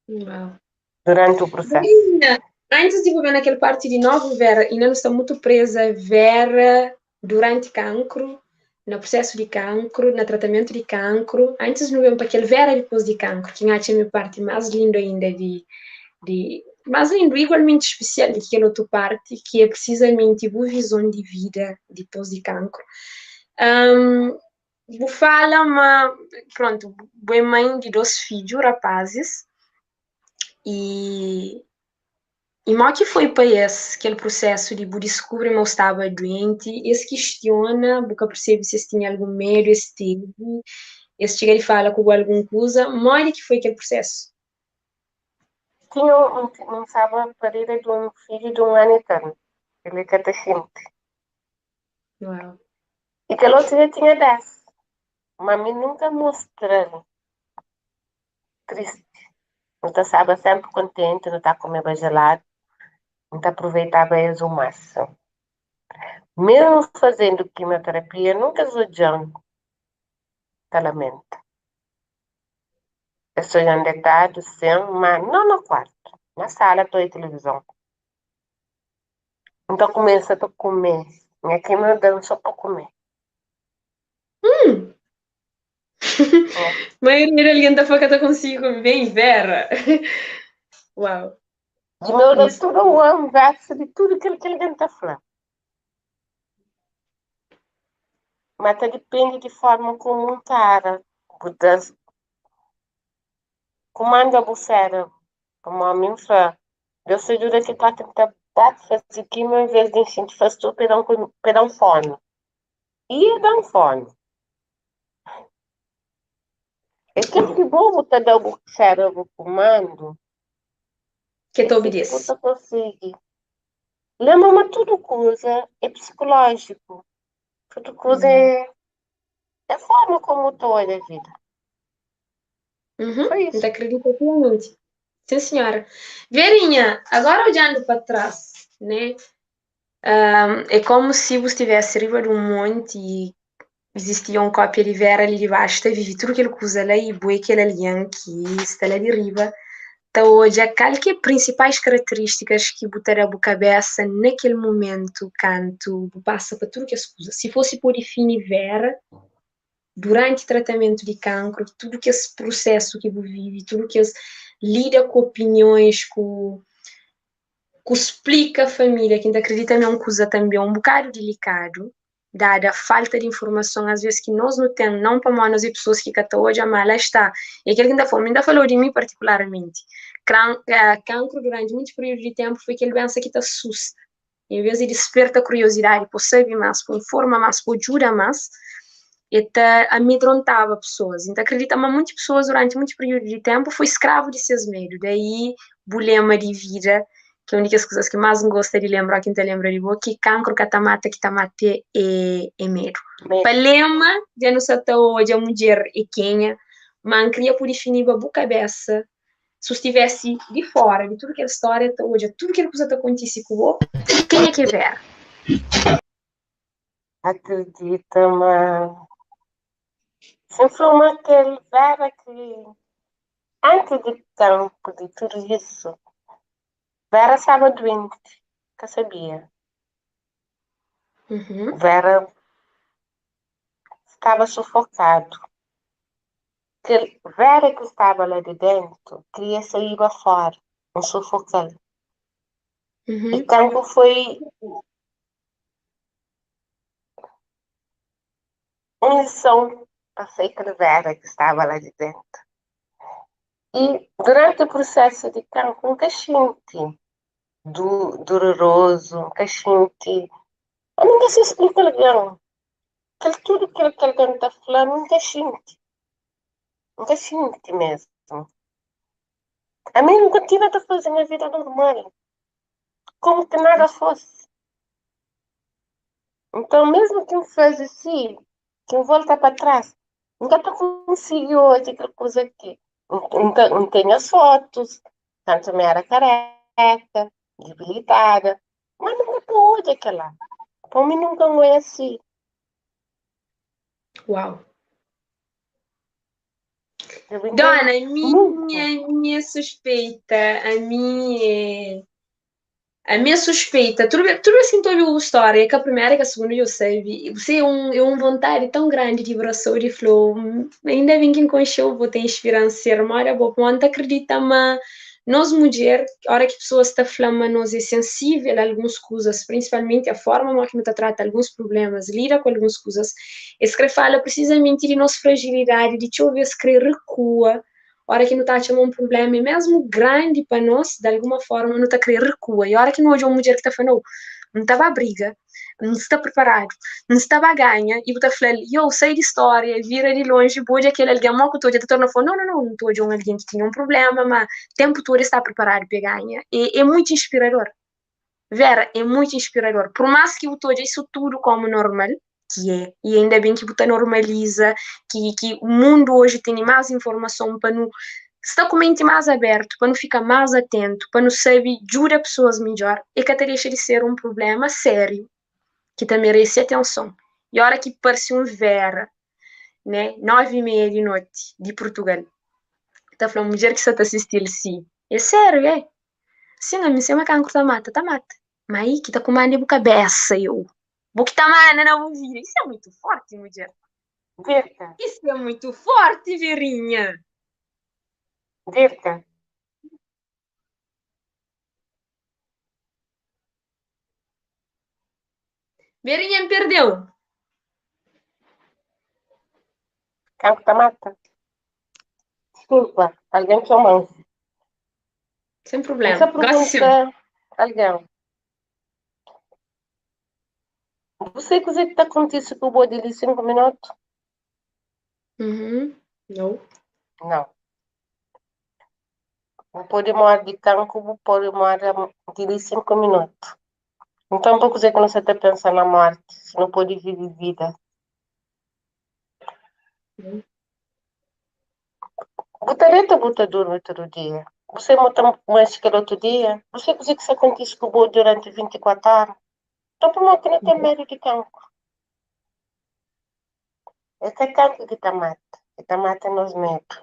Uau. Durante o processo. Menina, antes de ver naquela parte de novo, Vera, ainda não está muito presa, Vera, durante cancro, no processo de cancro, no tratamento de cancro, antes não vemos para aquele Vera depois de cancro, que acho a minha parte mais linda ainda mais lindo, igualmente especial daquela outra parte, que é precisamente a boa visão de vida depois de cancro. Vou falar, mas pronto, boa mãe de 2 filhos, rapazes, e mal que foi para esse, aquele processo de descobrir que eu estava doente, esse questiona, porque percebe se tinha algum medo, esse teve, esse chega e fala com alguma coisa, mas que foi aquele processo. Tinha um sábado parida de um filho de 1 ano e tanto. Ele é catachinte. Uau. E que outro dia tinha 10. Mas me nunca mostrou triste. Não estava sempre contente, não está a comer bem gelado. Não está a aproveitar bem o máximo. Mesmo fazendo quimioterapia, nunca zojão. Tá lamento. Eu estou deitado, sim, mas não no quarto. Na sala, estou em televisão. Então começa a comer. Minha quimio deu só para comer. Mas alguém da faca consigo bem, Vera. Uau. De meu Isso. doutor, eu amo verso de tudo que ele está falando. Mas depende de forma como um cara. Comanda o cérebro. Como a mim fala. Eu sou jura que está tentar fazer quimio em vez de encher faz tudo para um fone. E dar um fone. É que bom botar o cérebro comando. Que te Esse tipo obedece. você consegue. Lembra-me tudo coisa é psicológico. Tudo coisa é forma como tu olha a vida. Foi Então isso. acredito plenamente. Sim, senhora. Verinha, agora olhando para trás, né? É como se você estivesse arriba de um monte e existia uma cópia de Vera ali debaixo, tá vive tudo aquilo que usa lá e boa aquele alian que está lá de riba. Então, hoje, quais que principais características que botaram a cabeça naquele momento, canto, passa para tudo que se usa. Se fosse por definir Vera, durante o tratamento de cancro, tudo que esse processo que vive, tudo que lida com opiniões, que explica a família, que ainda acredita é uma coisa também um bocado delicado, dada a falta de informação, às vezes, que nós não temos, não para nós e pessoas que até hoje a mala está. E aquele que ainda falou de mim particularmente. Cancro, durante muito período de tempo, foi aquele doença que te assusta. Em vez de desperta a curiosidade, por saber mais, por informar mais, por ajudar mais, até amedrontava pessoas. Então, acredita, mas muitas pessoas, durante muito período de tempo, foi escravo de seus medos. Daí, bulema de vida, que é uma das coisas que mais gosto de lembrar, quem te lembra de boa, que cancro que tá mate é medo. Palema, já não sei até hoje, a mulher é quenha, mas queria por definir a boa cabeça, se estivesse de fora de tudo aquela história, até hoje, tudo aquilo que está acontecendo com o quem é que ver? Acredita, mas sempre uma aquele vera que antes de campo, de tudo isso, Vera estava doente, que eu sabia. Vera estava sufocado. Vera que estava lá de dentro queria sair para fora, um sufocado. E campo foi uma lição para a Vera que estava lá de dentro. E durante o processo de campo, um cachinte doloroso, um cachinte. Eu nunca se explica legal. tudo que alguém está falando, nunca sinto mesmo. A mim nunca tive a fazer a vida normal, como que nada fosse. Então, mesmo que me faz assim, que me volta para trás, nunca conseguiu hoje aquela coisa aqui. Não tenho as fotos, tanto me era careca, debilitada, mas nunca pude aquela. Para mim nunca foi assim. Uau. Eu Dona, entendo nunca. minha suspeita, a minha suspeita, tudo assim que tu a história, é que a primeira e que a segunda eu sei, você é um vontade tão grande de abraçar e falou, ainda bem que encontrou, vou ter inspiração, ser uma boa ponta, acredita, mas nós mulheres, a hora que pessoas estão falando, nós é sensível a algumas coisas, principalmente a forma como que nós trata alguns problemas, lida com algumas coisas, esse que fala precisamente de nossa fragilidade, de te ouvir querer recua, a hora que não está chamando um problema, mesmo grande para nós, de alguma forma, não está querendo recua. E a hora que não hoje uma mulher que está falando, não estava a briga, não está preparado, não estava a ganha, e você fala, eu sei de história, vira de longe, pode aquele alguém mal que estou torna falando, não estou de alguém que tinha um problema, mas o tempo todo está preparado para ganhar. É muito inspirador. Vera, é muito inspirador. Por mais que eu estou isso tudo como normal, que é, e ainda bem que você normaliza, que o mundo hoje tem mais informação para não estar com a mente mais aberto, para não ficar mais atento, para não saber jura pessoas melhor, e que até deixa de ser um problema sério, que também merece atenção. E a hora que parece um Vera, né, 9h30 de noite, de Portugal, está falando, mulher que está assistindo, sim. É sério, é? Sim, a mim se uma cancro tá mata, tá mata. Mas aí que tá com uma nebo cabeça, eu. Vou que tá mana na ouvir. Isso é muito forte, mulher. Verta, Isso é muito forte, Verinha. Verta, Verinha me perdeu. canto da mata. Desculpa, alguém chamou. Sem Essa problema. Gosto sempre. pergunta, alguém, você que está acontecendo com o bode de 5 minutos? Uhum. Não. Não. Não pode morar de campo, não pode morar de 5 minutos. Então, por que você está pensando na morte, se não pode viver vida? Botareta, bota dorme todo dia. Você monta mais que outro dia. Você consegue que isso acontece com o bode durante 24 horas? Então, por que não tem medo de campo? É que é campo que está mata. Que está matando os medos.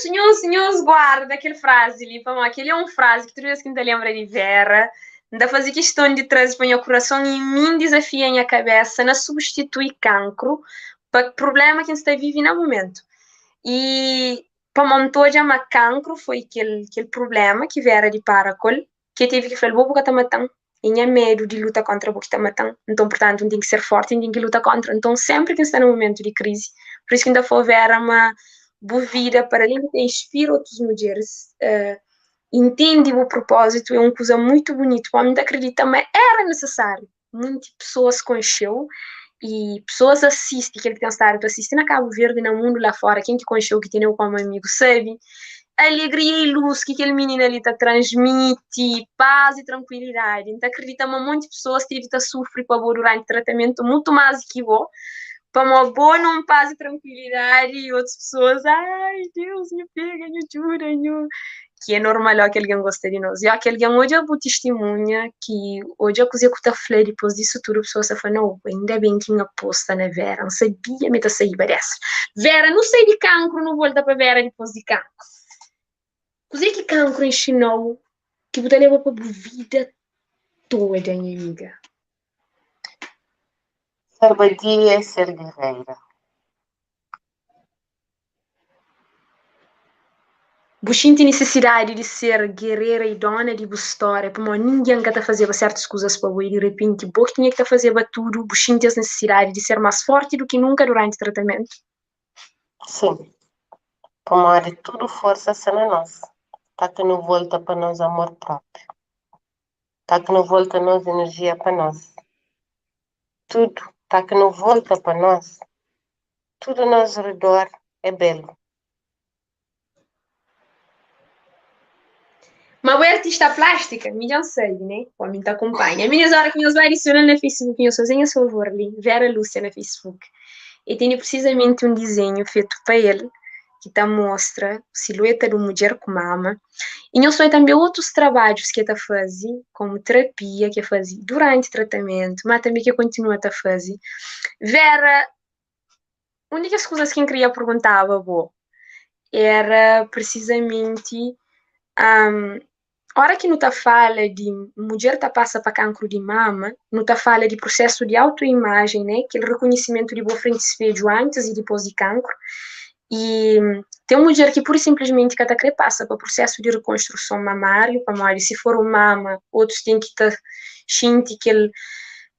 Senhor, guarda aquele frase ali, vamos, aquele é uma frase que toda vez que ainda lembra de Vera, ainda fazer questão de trazer para o meu coração e mim desafia a minha cabeça, não substitui cancro para o problema que a gente está vivendo no momento. E para montar uma cancro foi aquele problema que Vera de Paracol, que teve que falar, vou botar matão. E tinha medo de lutar contra o que está matando. Então, portanto, tem que ser forte e tem que lutar contra. Então, sempre que está no momento de crise, por isso que ainda foi Vera uma boa vida para além de que inspira outras mulheres, entende o propósito, é uma coisa muito bonita. O homem acredita, mas era necessário. Muitas pessoas conheceu e pessoas assistem, que ele tem estado assistindo a Cabo Verde, no mundo lá fora, quem que conheceu, que tem eu como amigo, sabe? A alegria e luz que aquele menino ali tá transmite, paz e tranquilidade. Então, acredita, um monte de pessoas que tá sofrendo com a durante o tratamento, muito mais que eu, para uma boa não paz e tranquilidade, e outras pessoas, ai, Deus, me pega, me jura, me que é normal que alguém goste de nós. E aquele hoje é boa testemunha que hoje a coisa que eu falei depois disso tudo, a pessoa se fala, não, ainda bem que me aposta na Vera, não sabia me sair dessa. Vera, não sei de cancro, não volta para Vera depois de cancro. Coisa que cancro ensinou que você leva para a vida toda, minha amiga. Ser vadia é ser guerreira. Você tem necessidade de ser guerreira e dona de história, porque ninguém quer fazer certas coisas para você, de repente, você tinha que fazer tudo, você tem necessidade de ser mais forte do que nunca durante o tratamento. Sim. Tomar tudo força na nós. Tá que não volta para nós amor próprio. Tá que não volta nós energia para nós. Tudo tá que não volta para nós. Tudo ao nosso redor é belo. Mas o artista plástica, me já sei, né? O homem te acompanha. A minha hora que meus vai adicionando na Facebook, eu sozinha sou favor ali, Vera Lúcia na Facebook. E tenho precisamente um desenho feito para ele, que tá mostra a silhueta de uma mulher com mama. E eu sei também outros trabalhos que está fazendo, como terapia que fazia durante o tratamento, mas também que continua a fazer. Vera, uma das coisas que eu queria perguntar, boa, era precisamente a hora que não tá fala de mulher tá passa para cancro de mama, não tá fala de processo de autoimagem, né? Aquele reconhecimento de boa frente espelho antes e depois de cancro. E tem uma mulher que pura e simplesmente cada que passa para o processo de reconstrução mamário, para mais se for uma mama, outros têm que estar sentindo aquele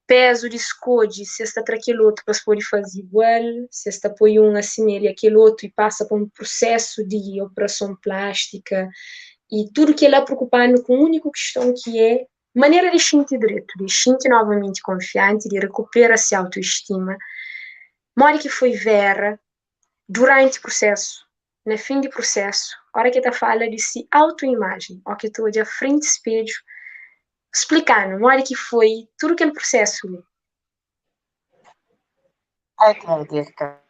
peso de escode, se está para aquele outro para se pode fazer igual, se está põe um assemelha aquele outro e passa por um processo de operação plástica e tudo que ela preocupando com a única questão que é maneira de sentir direito, de sentir novamente confiante, de recuperar-se a autoestima. Mora que foi Vera durante o processo, no fim do processo, a hora que está fala de si autoimagem, ou que estou de frente do espelho, explicando, na hora que foi tudo aquele processo. Ai, Claudita.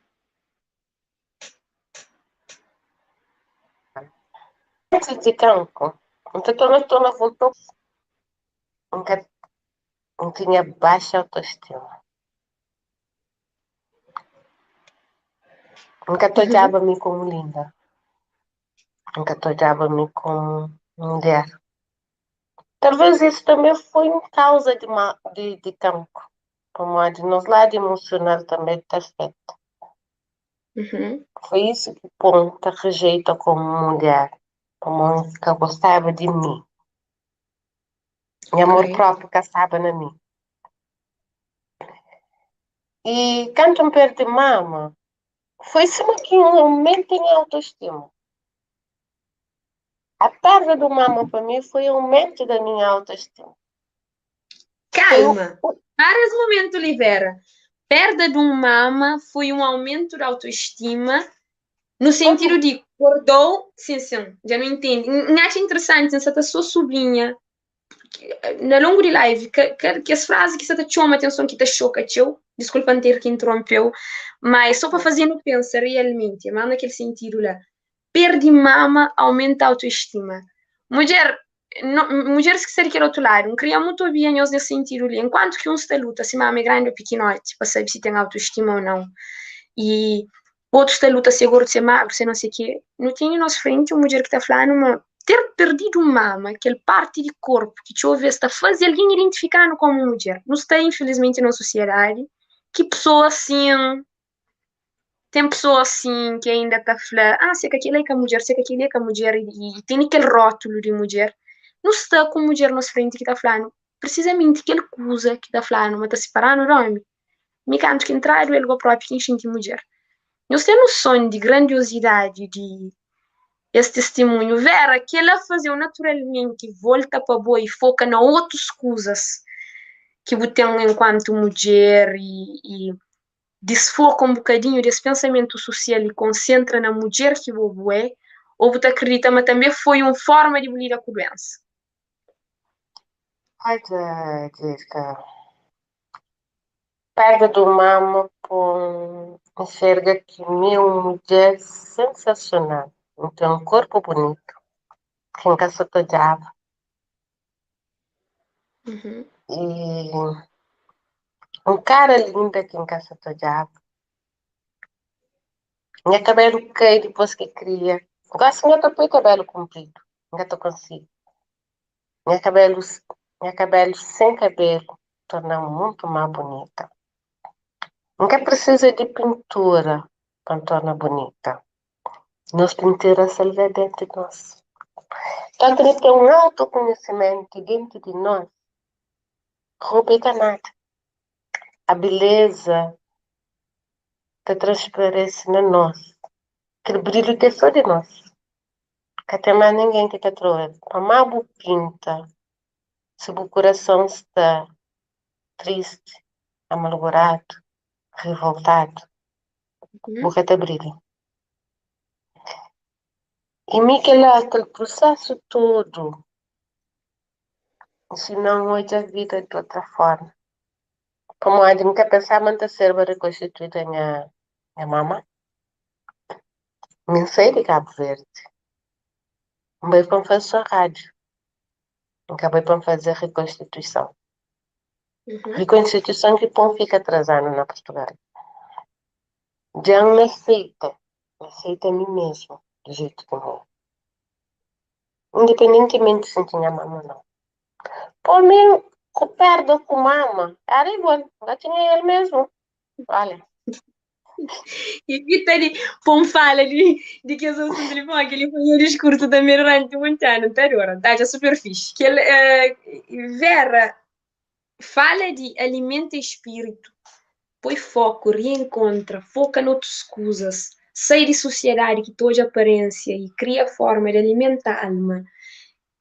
Antes de campo, então eu voltou, nunca não tinha baixa autoestima. Nunca olhava-me como linda. Nunca olhava-me como mulher. Talvez isso também foi uma causa de campo. Como a de nos lado emocional também está feito. Foi isso que ponta rejeita como mulher. Como que gostava de mim. E amor próprio que estava na mim. E quando me perde mama, foi sim que um aumento em autoestima. A perda do mama para mim foi um aumento da minha autoestima. Calma. Vários momentos, Olivera. Perda de um mama foi um aumento da autoestima no sentido de acordou, sim, já não entendo. Acho interessante, essa sua sobrinha, na longo de live, que as frases que você te chama a atenção, que te choca, teu, desculpa não ter que interrompeu, mas só para fazer no pensar realmente, mas naquele sentido lá, perde mama, aumenta a autoestima. Mulher, mulheres que ser aquele outro lado, não queria muito bem nesse sentido ali, enquanto que um está luta, se mama é grande ou pequenote, para saber se tem autoestima ou não. E outros está luta, se é gordo, se é magro, se não sei o quê. Não tem em nossa frente uma mulher que está falando uma ter perdido mama, aquele parte de corpo que te ouve está fazendo alguém identificando como mulher. Não está, infelizmente, na sociedade que pessoa assim, tem pessoa assim que ainda está falando, sei que aquilo é que a mulher, sei que aquilo é que a mulher, e tem aquele rótulo de mulher. Não está com mulher na frente que está falando, precisamente aquele coisa que está falando, mas está separando o nome. Me canto que entrar ele próprio que enche mulher. Eu tenho noção de grandiosidade de esse testemunho. Vera, que ela fazia naturalmente, volta para boa e foca na outras coisas que você tem enquanto mulher e desfoca um bocadinho desse pensamento social e concentra na mulher que você é, ou você acredita, mas também foi uma forma de lidar com a doença. Ai, Jéssica. Perda do mama enxerga que meu mulher sensacional. Então, um corpo bonito. Quem caçou tojava. E um cara linda quem caçou tojava. Minha cabelo cai depois que cria. Gosto de põe cabelo comprido. Ainda consigo. Minha cabelo, minha cabelo sem cabelo torna muito mais bonita. Nunca precisa de pintura para tornar bonita. Nós pintura salva dentro de nós. Tanto que tem um autoconhecimento dentro de nós. Roupa nada. A beleza que transparece na nós. Aquele brilho que é só de nós. Que até mais ninguém que está trouxe. A mabo pinta. Se o coração está triste, amargurado, revoltado, Uhum. boca te brilha. E me aquele processo todo, se não hoje a vida de outra forma. Como a gente quer pensar, manta ser reconstituída minha mama, me sei de Cabo Verde. Vai para fazer rádio. Acabei para fazer reconstituição. Uhum. Reconstituição que pão fica atrasando na Portugal. Já não aceita a mim mesmo, do jeito que eu é. Independentemente se tinha mama ou não. Por mim, o perdo com mama, era igual, já tinha ele mesmo. Olha, E que tá de pom fala de que eu sou um telefone, aquele foi o discurso da Mirante Montano anterior, tá? Já super fixe. Que ele, Vera fala de alimento e espírito, põe foco, reencontra, foca noutras coisas, sai de sociedade que toda aparência e cria forma de alimentar a alma.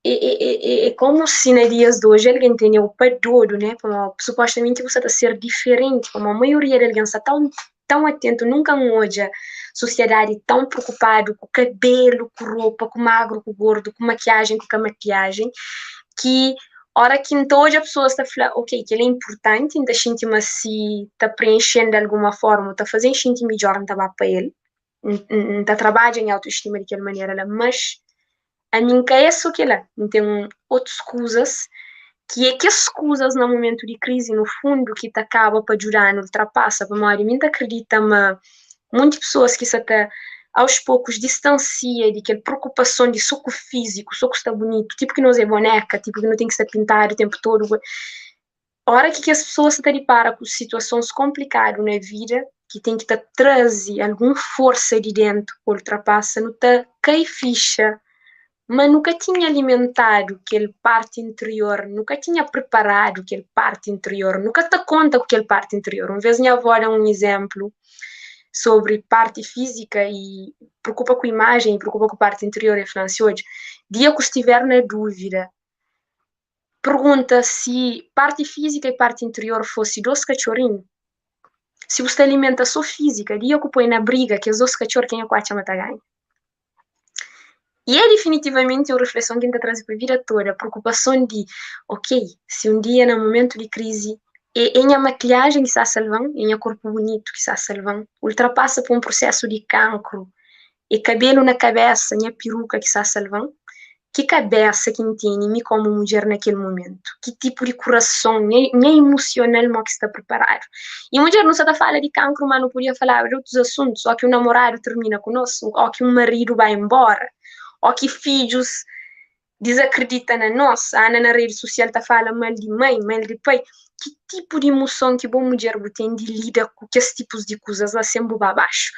É como se nos dias de hoje alguém tenha o todo, né? Como, supostamente você está a ser diferente, como a maioria de alguém está tão atento, nunca hoje sociedade tão preocupado com o cabelo, com roupa, com magro, com gordo, com maquiagem, com a maquiagem, que hora que então hoje a pessoa está a falar, ok, que ele é importante, então sentir mas se está preenchendo de alguma forma, está fazendo sentir melhor, não está para ele, está trabalhando em autoestima de aquela maneira, mas a mim que é isso que lá, então outras coisas que é que as coisas no momento de crise no fundo que te acaba para ajudar, ultrapassa, para mais mim acredita, mas muitas pessoas que se até aos poucos distancia de aquela preocupação de soco físico, soco está bonito, tipo que não é boneca, tipo que não tem que estar pintado o tempo todo. A hora que as pessoas se deparam com situações complicadas na vida, que tem que trazer alguma força de dentro, ultrapassa, não está cai ficha, mas nunca tinha alimentado aquele parte interior, nunca tinha preparado aquele parte interior, nunca te conta com aquele parte interior. Uma vez minha avó era um exemplo sobre parte física e preocupa com a imagem, preocupa com a parte interior e falando assim, hoje, dia que estiver na dúvida, pergunta se parte física e parte interior fosse dois cachorrinhos, se você alimenta só física, dia que põe na briga que os dois cachorros quem é que a matar ganha. E é definitivamente uma reflexão que a gente traz para a vida toda, a preocupação de, ok, se um dia, no momento de crise, é a maquilhagem que está salvando, é o corpo bonito que está salvando, ultrapassa por um processo de cancro, e cabelo na cabeça, a peruca que está salvando, que cabeça que tem me como mulher naquele momento? Que tipo de coração, nem emocional que está preparado? E mulher não está a falar de cancro, mas não podia falar de outros assuntos, ou que o namorado termina conosco, ou que um marido vai embora, ou que filhos desacreditam na nossa, a Ana na rede social está falando mal de mãe, mal de pai. Que tipo de emoção que boa mulher tem de lidar com esses tipos de coisas lá sempre abaixo?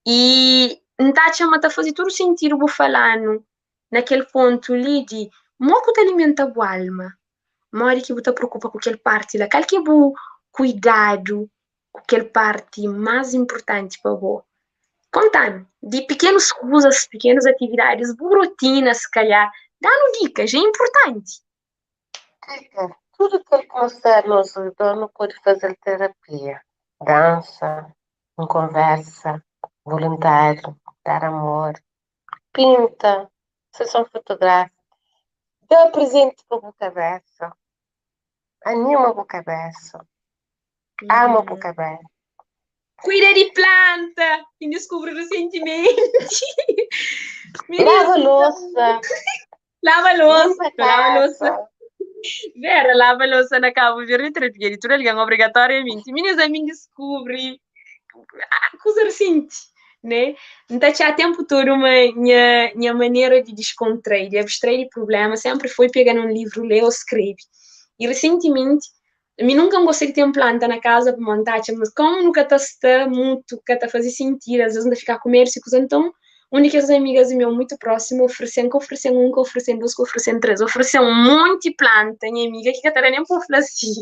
E tá chama a fazer todo sentido vou falando naquele ponto ali de moco te alimenta a alma, mori que você preocupa com aquele parte lá, qual que é o cuidado com aquele parte mais importante para você. Contando de pequenas coisas, pequenas atividades, rotinas, se calhar, dando dicas, é importante. tudo que ele consegue nos ajudou, não pode fazer terapia. Dança, conversa, voluntário, dar amor, pinta, sessão fotográfica. Dá presente para a cabeça, anima a cabeça, ama a cabeça. Cuida de planta e descubra recentemente. Lava a Meninas, louça, lava a louça, limpa a lava a louça. casa. Vera, lava a louça na Cabo Verde, entretieri, tudo ali, obrigatoriamente. Meninas, a mim descobre coisa recente, né? Então, tinha tempo todo minha maneira de descontrair, de abstrair de problema, sempre foi pegar um livro, ler ou escrever. E recentemente, eu nunca gostei de ter uma planta na casa para montar, mas como nunca está muito, que está a fazer sentido, às vezes não ficar com medo, então, únicas amigas meu muito próximo oferecendo, que oferecendo um, que oferecendo dois, que oferecendo três, oferecendo um monte de planta, minha amiga, que até nem por falar assim,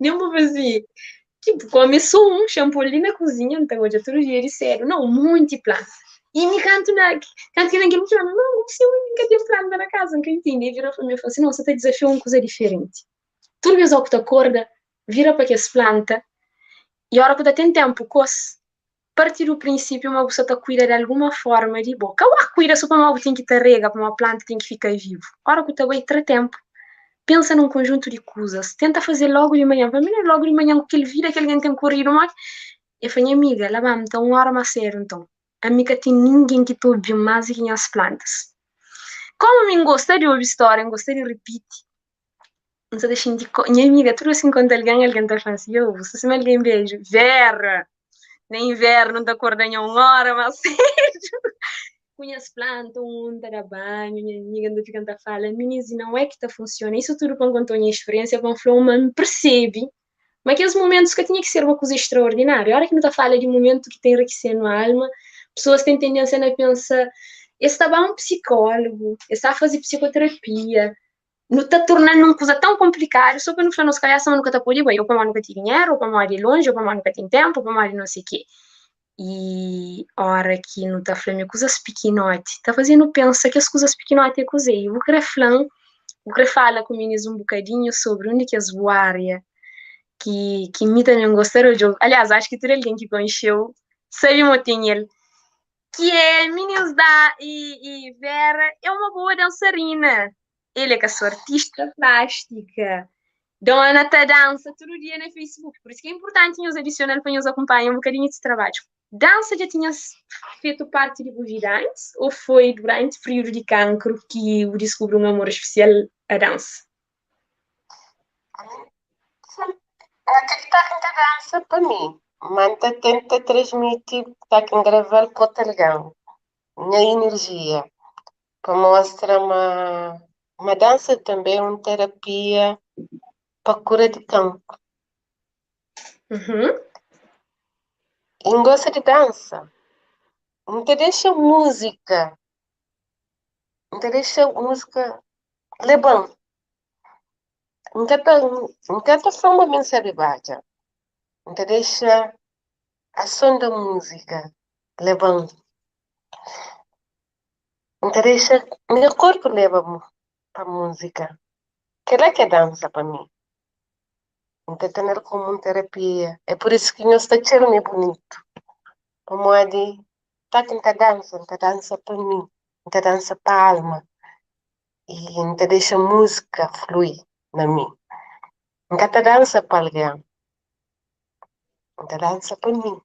nem por fazer. Tipo, começou um shampoo ali na cozinha, então hoje é todo dia de sério, não, um monte de planta. E me canto naquele plano, não, você nunca tem planta na casa, nunca entendi. E virou para mim e falou assim, não, você está desafiando uma coisa diferente. Toda vez que tu acorda, vira para aquelas plantas E a hora que tem tempo, coce. Partir do princípio, uma pessoa está cuida de alguma forma de boca. Ou cuida só para uma tem que ter rega, para uma planta tem que ficar vivo. A hora que está bem, ter tempo. Pensa num conjunto de coisas. Tenta fazer logo de manhã. Para mim, é logo de manhã que ele vira que alguém tem que correr mais. Eu falei, amiga, lá vamos, então, uma hora mais cedo, então. Amiga, tem ninguém que toube mais que as plantas. Como me gosta de ouvir história, gosta de repetir. Não sei deixar de... Minha amiga, tudo assim, quando alguém está falando assim, eu, se me alguém beijo, Vera, nem inverno, não te acorda em uma hora, mas conhece planta, um da banho, minha amiga anda ficando a falar, meninas, não é que está funcionando. Isso tudo para contar a minha experiência, para falar, me percebe. Mas aqueles momentos que tinha que ser uma coisa extraordinária. A hora que não está a falar de momento que tem enriquecendo a alma, pessoas têm tendência a pensar, esse está um psicólogo, esse está a fazer psicoterapia, não está tornando uma coisa tão complicada, só para no final, se calhar, só nunca está por bem, ou para nunca tem dinheiro, ou para ir longe, ou para nunca tem tempo, ou para não sei o quê. E a hora que não está falando coisas pequenotes, está fazendo pensa que as coisas pequenotes é coisa. E o que fala com meninos um bocadinho sobre onde que as voárias, que me também gostaram de ouvir. Aliás, acho que tudo alguém que conheceu sabe muito ele. Que é meninos da e Vera é uma boa dançarina. Ele é que é sua artista plástica. Dona tá dança todo dia no Facebook. Por isso que é importante os adicionar para nos acompanhar um bocadinho desse trabalho. Dança já tinha feito parte de vida antes? Ou foi durante o período de cancro que o descobriu um amor especial a dança? Acreditar que dança para mim. Manta tenta transmitir que está aqui gravar com o talhão. Minha energia. Para mostrar uma dança também, uma terapia para cura de cancro. Uhum. E gosta de dança. Não te deixa música. Não te deixa música lebão. Não tenta forma mensagem baixa. Não te deixa a som da música lebão. Não te deixa. Meu corpo leva para a música. Que é que é dança para mim. Não te tener como uma terapia. É por isso que eu estou cheirando bonito. Como é de. Tá que não dança para mim. Não dança para a alma. E não te deixa a música fluir na mim. Nunca te dança para alguém. Não te dança para mim.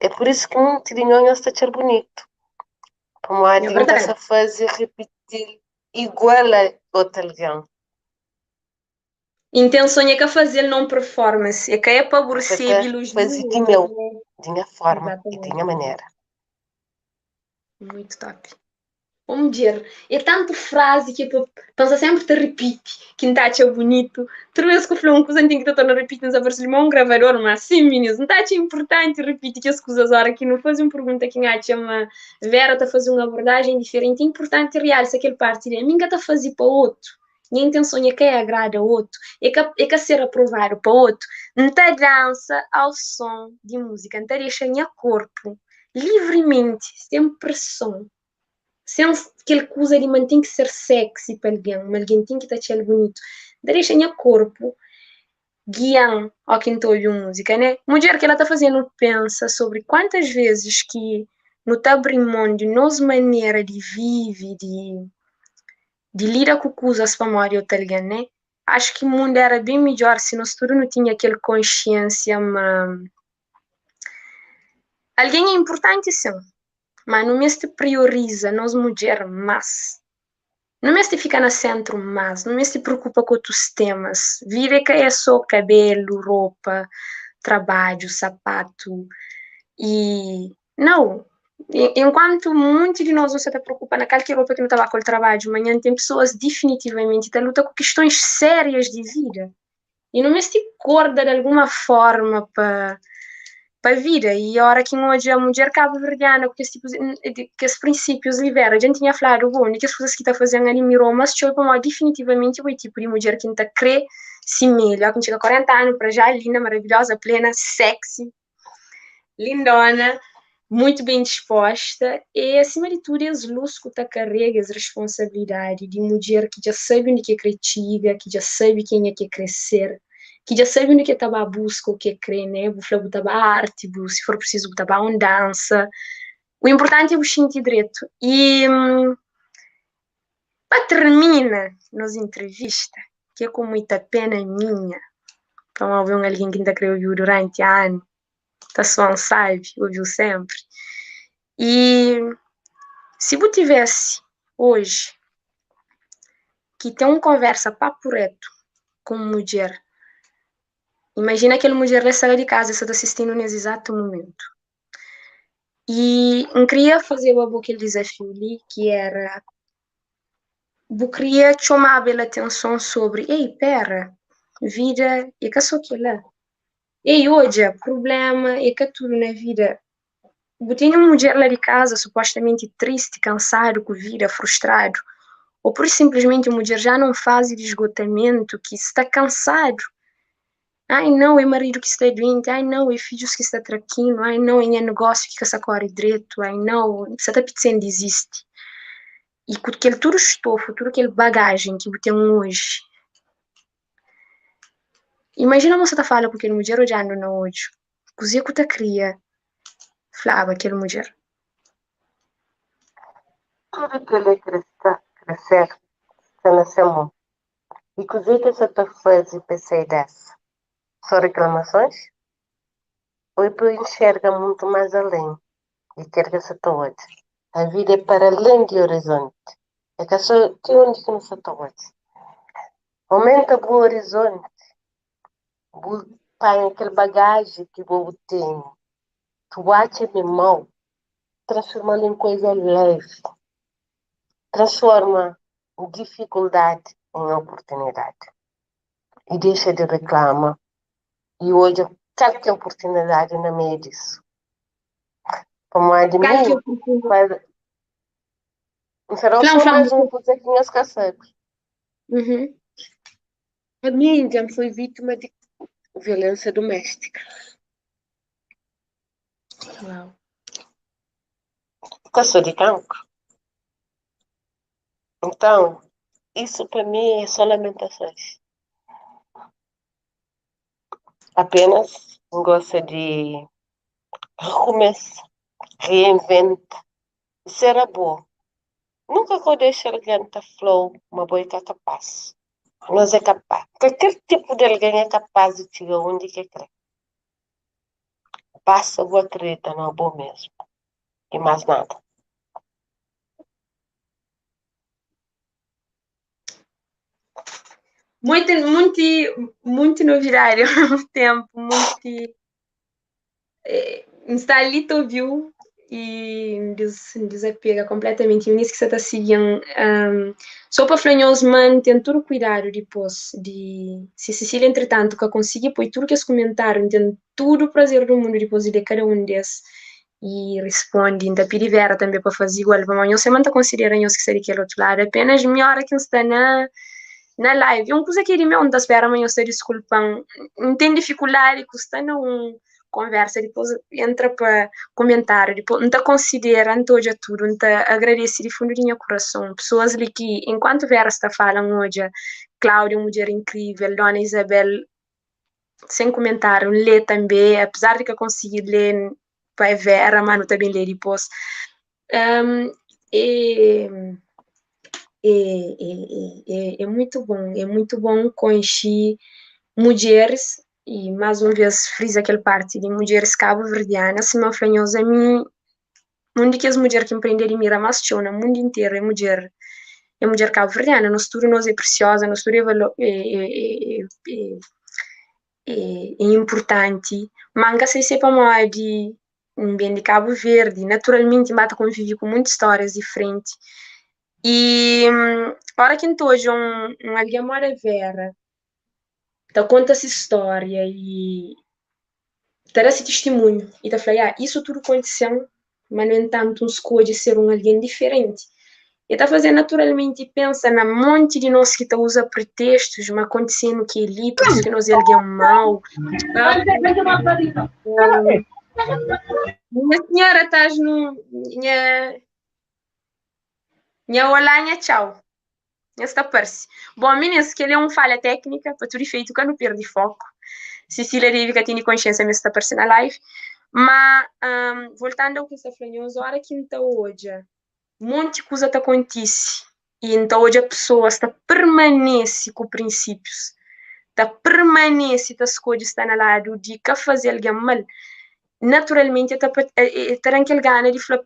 É por isso que um tirinhonho está a ser bonito. Como a É dinta verdade. se fazer repetir igual a outra alguém. Intenção é que a fazer não performance. É que é para você Para fazer de elogios. meu. Tinha forma e Exatamente. tinha maneira. Muito top. Vamos dizer, é tanto frase que tu pensa sempre te repite, que não está bonito. Outra vez que eu falei uma coisa antiga que eu estou a repetir, não sabe se um gravador, mas sim, meninos, não está importante repetir que as coisas agora que não fazem pergunta que a chama Vera está a fazer uma abordagem diferente, é importante realçar aquele parte de mim que está a fazer para outro. Minha intenção é que agrada outro, é que ser aprovado para outro. Não está dança ao som de música, não está deixando o corpo livremente, sem pressão sem aquele coisa de mantém que ser sexy para alguém tem que estar bonito. Deixa o corpo guiando a quem está ouvindo música, né? Mulher que ela está fazendo pensa sobre quantas vezes que não está abrindo mão de nossa maneira de viver, de lidar com coisas para morrer alguém, né? Acho que o mundo era bem melhor se nós todos não tinha aquela consciência, mas alguém é importante sim, mas não me prioriza nós mulheres mais. Não me fica no centro mais, não me se preocupa com outros temas. Vira que é só cabelo, roupa, trabalho, sapato. E não. Enquanto muitos de nós não se preocupa naquela roupa que não estava com o trabalho, amanhã tem pessoas definitivamente que lutam com questões sérias de vida. E não me se acorda de alguma forma para a vida. E a hora que hoje a mulher cabo-verdiana, que esses princípios libera, a gente tinha falado, bom, que as coisas que está fazendo ali mirou, mas eu como definitivamente o tipo de mulher que está crê se melhor, que chega a 40 anos para já linda, maravilhosa, plena, sexy, lindona, muito bem disposta e acima de tudo as luzes que carrega as responsabilidades de mulher que já sabe onde quer crescer, que já sabe quem é que quer crescer, que já sabe onde que estava a busca, o que crê, né? Vou falar estava arte, se for preciso estava uma dança. O importante é o sentir direito. E para terminar nas entrevistas, que é com muita pena minha, então houve alguém que ainda ouviu durante anos, tá só sabe, ouviu sempre. E se você tivesse hoje que ter uma conversa papo reto com uma mulher, imagina aquela mulher da sala de casa, você está assistindo nesse exato momento. E eu queria fazer aquele desafio ali, que era, eu queria chamar a atenção sobre, ei, pera, vida, e que só que lá? Ei, hoje, problema, e que tudo na vida. Eu tenho uma mulher lá de casa, supostamente triste, cansado com a vida, frustrado. Ou por simplesmente a mulher já não faz de esgotamento, que está cansado. Ai, não, é marido que está doente. Ai, não, é filhos que está traquindo. Ai, não, é negócio que está corre direito. Ai, não, você está pensando desiste. E com aquele tudo estofo, tudo aquele bagagem que você tem hoje. Imagina você tá falando com aquele mulher olhando no olho. Cozinha que você cria. Falava aquele mulher. Tudo que ele crescer, se nasceu. E cozinha que você faz e pensei dessa? Só reclamações? Ou tu enxerga muito mais além e quer que você hoje? A vida é para além do horizonte. É que só de onde que você está hoje? Aumenta o horizonte, põe aquele bagagem que você tem, tu acha de mão, transformando em coisa leve, transforma dificuldade em oportunidade e deixa de reclamar. E hoje, cada oportunidade na meio disso. Como a de Cara, que mim, eu preciso. mas será Flão, só flão. mais um coisa que nós caçamos. Uhum. A minha já foi vítima de violência doméstica. Uau. Caçou de cancro. Então, isso para mim é só lamentações. Apenas gosta de recomeçar, reinventa. Isso era bom. Nunca que eu deixe alguém estar flow, uma boa que é capaz. Nós é capaz. Qualquer tipo de alguém é capaz de chegar onde quer crer. Basta eu acreditar no bom mesmo. E mais nada. Muito, muito, muito novidade ao mesmo tempo, muito. Está ali, tu viu, e desapega completamente. E nisso que você está seguindo. Só para Franhos, mano, tem todo o cuidado depois de. Se Cecília, entretanto, que conseguir pôr tudo que eles comentaram, tem todo o prazer do mundo depois de cada um desses. E responde, ainda pedi Vera também para fazer igual. Mas eu sempre considero que seria aquele outro lado. Apenas melhor que está na live. Uma coisa que ele me onda espera, mas eu sei desculpam. Não tem dificuldade, custa não conversa, depois entra para comentário, depois não está considerando hoje tudo, não está agradece de fundo do meu coração. Pessoas ali que, enquanto Vera está falando hoje, Cláudia, uma mulher incrível, Dona Isabel, sem comentário, lê também, apesar de que eu consegui ler para Vera, mas não também lê depois. Um, e é muito bom conhecer mulheres, e mais uma vez frisa aquela parte de mulheres cabo-verdianas, se me fanhosa a mim, onde que as mulheres que empreenderam em Mira mais no mundo inteiro é mulher cabo-verdiana, nosso tudo nós é preciosa, nosso tudo é importante, manga se sepa mais de bem de Cabo Verde, naturalmente mata convive com muitas histórias diferentes. E hora que hoje alguém mora vera, então conta essa história e terá esse testemunho e tá falando, isso tudo aconteceu, mas no entanto um escolhe ser um alguém diferente. E tá fazendo naturalmente pensa na monte de nós que tá usa pretextos, mas acontecendo que ali, por isso que nós é alguém mau. Minha senhora, estás no. Minha olá, minha tchau. Esta parece. Bom, meninas, que ele é uma falha técnica, para tudo feito, que eu não perdi foco. Cecília deve que tem consciência mesmo está aparecendo na live. Mas, voltando ao que você falou, hora que então hoje, um monte de coisa está acontece. E então hoje a pessoa está permanece com princípios. Está permanece, está escolhe estar na lado de que fazer alguém mal. Naturalmente, está aquele gana de falar,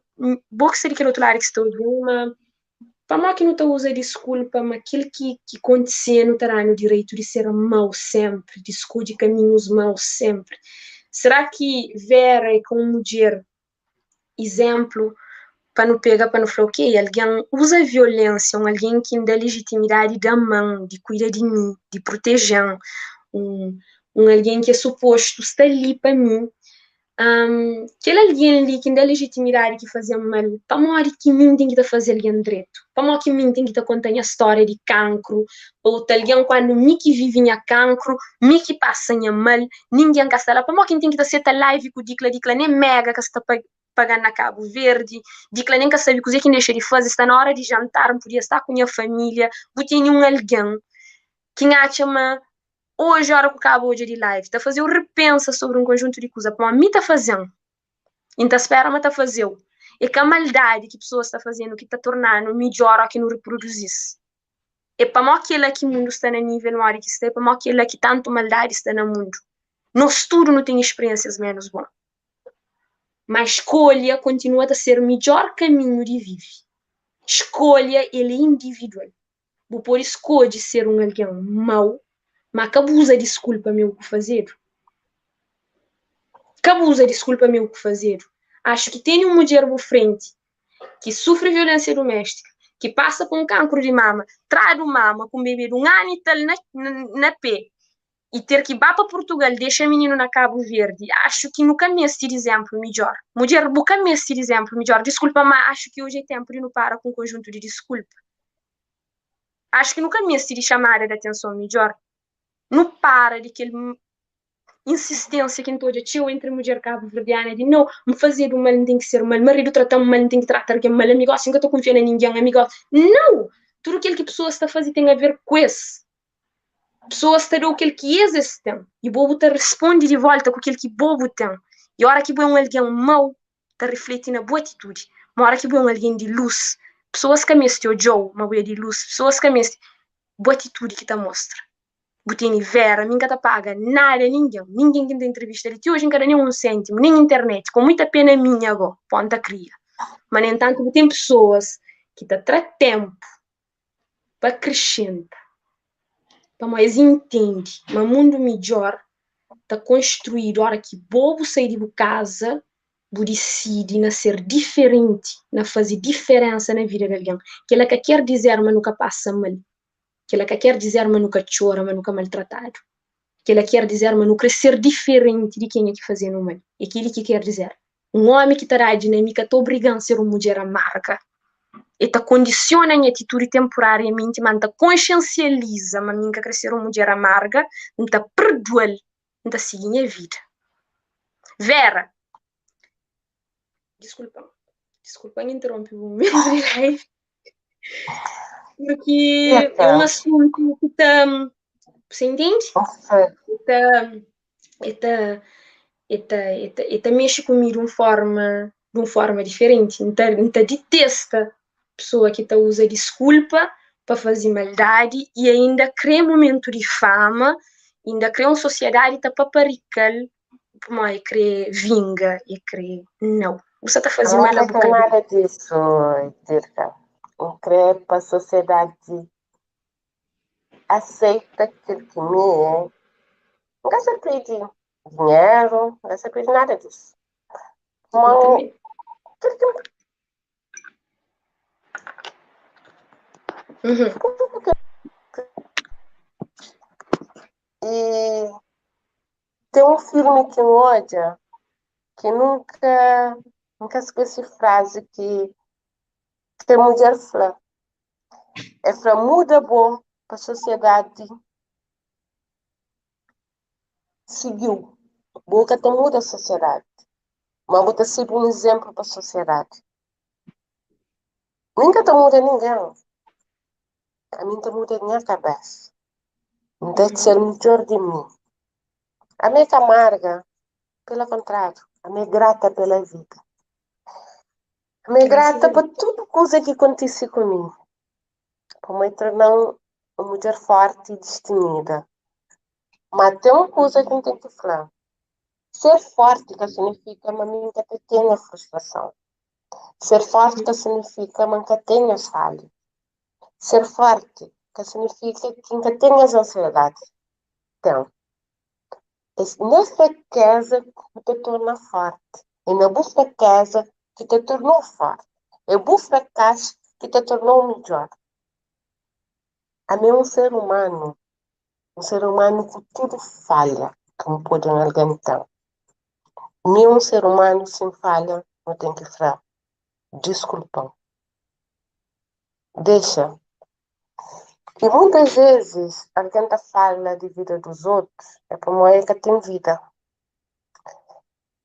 boa que seria aquele outro lado que estou uma para mal que não te usa desculpa, mas aquilo que acontecer não terá no direito de ser mau sempre, de escolher caminhos maus sempre. Será que Vera é como mulher, exemplo, para não pegar, para não falar, ok, alguém usa violência, alguém que dá legitimidade da mão, de cuidar de mim, de proteger, alguém que é suposto estar ali para mim, aquele alguém ali que dá legitimidade que fazia mal, para morrer que mim tem que fazer alguém direito, para morrer que mim tem que contar a história de cancro, ou alguém quando me que vive em cancro, me que passa em mal, ninguém que está lá, para morrer que tem que ser live com dicla nem mega que está pagando na Cabo Verde, dicla nem que sabe o que deixa de fazer, está na hora de jantar, podia estar com a família, tem um alguém que acha hoje, a hora que acaba hoje de live, está a fazer o repensa sobre um conjunto de coisas, como a mim está fazendo, então espera, mas está a fazer. E que a maldade que a pessoa está fazendo, que está tornando melhor a que não reproduzisse. E para aquele que o mundo está no nível maior que está, para aquele que tanto maldade está no mundo. Nós tudo não tem experiências menos bom. Mas escolha continua a ser o melhor caminho de viver. Escolha, ele é individual. Vou por escolha ser um alguém mau, mas que abusa desculpa meu que fazer. Que abusa desculpa meu que fazer. Acho que tem uma mulher por frente que sofre violência doméstica, que passa por um cancro de mama, traz o mama com um bebê de um ano e tal na pé, e ter que ir para Portugal, deixa o menino na Cabo Verde, acho que nunca me este exemplo melhor. Mulher, nunca me este exemplo melhor. Desculpa, mas acho que hoje é tempo de não parar com um conjunto de desculpa. Acho que nunca me este de chamar a atenção melhor. Não para de que ele insistência que em todo tio entre mulher cabo-verdiana de não, me fazer o mal não tem que ser o mal, marido tratar o mal não tem que tratar que é mal, amigo, assim que eu estou confiando em ninguém, amigo, não, tudo aquilo que a pessoa está a fazer tem a ver com isso, a pessoa está a dar aquilo que existe, e o bobo te responde de volta com aquilo que o bobo tem, e a hora que é um alguém mau, te reflete na boa atitude, uma hora que é um alguém de luz, pessoas que amestem o Joe, uma boia de luz, pessoas que amestem boa atitude que te mostra. Butini Vera, ninguém te paga nada, ninguém que tem entrevista de ti hoje, não nem um cêntimo, nem internet, com muita pena minha agora, ponta cria. Mas, no entanto, tem pessoas que te trazem tempo para acrescentar, para mais entender, mas mundo melhor está construído, a hora que bobo sair de casa, bu decide na ser diferente, na fazer diferença na vida de alguém. Que ela quer dizer, mas nunca passa mal. Que ela quer dizer, mas nunca chora, mas nunca maltratado. Que ela quer dizer, mas nunca ser diferente de quem é que fazia no meio. É aquilo que quer dizer. Um homem que está a dinâmica está obrigando a ser uma mulher amarga. E está condiciona a atitude temporariamente, mas está consciencializa, mas nunca crescer uma mulher amarga, não está perdoa, não está seguindo a vida. Vera, desculpa, interrompi o meu live, porque é um assunto que está, você entende? Está mexe comigo de uma forma diferente. Então detesta pessoa que usa desculpa para fazer maldade e ainda cria momento de fama, ainda cria uma sociedade que paparical, mas crê vinga e crê não. Você está fazendo mal a boca. Não nada disso, Dirka. Eu creio para a sociedade aceita aquilo que me é. Não se pede dinheiro, não se pede nada disso. Mas, E tem um filme que eu odia que nunca esqueci frase que a mulher fala. É para muda bom para a sociedade seguiu. Boca tem muda a sociedade. Mas boca sempre um exemplo para a sociedade. Nunca te muda ninguém. A mim te muda a minha cabeça. Não tem que ser melhor de mim. A minha amarga, pelo contrário, a minha grata pela vida. A minha Graças a grata Deus. por tudo coisa que aconteceu comigo. Para me tornar uma mulher forte e destemida. Mas tem uma coisa que eu tenho que falar. Ser forte que significa que nunca tenha frustração. Ser forte que significa que nunca tenha falha. Ser forte que significa que nunca tenhas ansiedade. Então, nessa casa que te torna forte. E na busca casa que te tornou forte. É o fracasso que te tornou melhor. A mim um ser humano que tudo falha, como pode alguém então. Nenhum ser humano sem falha não tem que falar. Desculpa. Deixa. E muitas vezes alguém fala de vida dos outros, é como é que tem vida.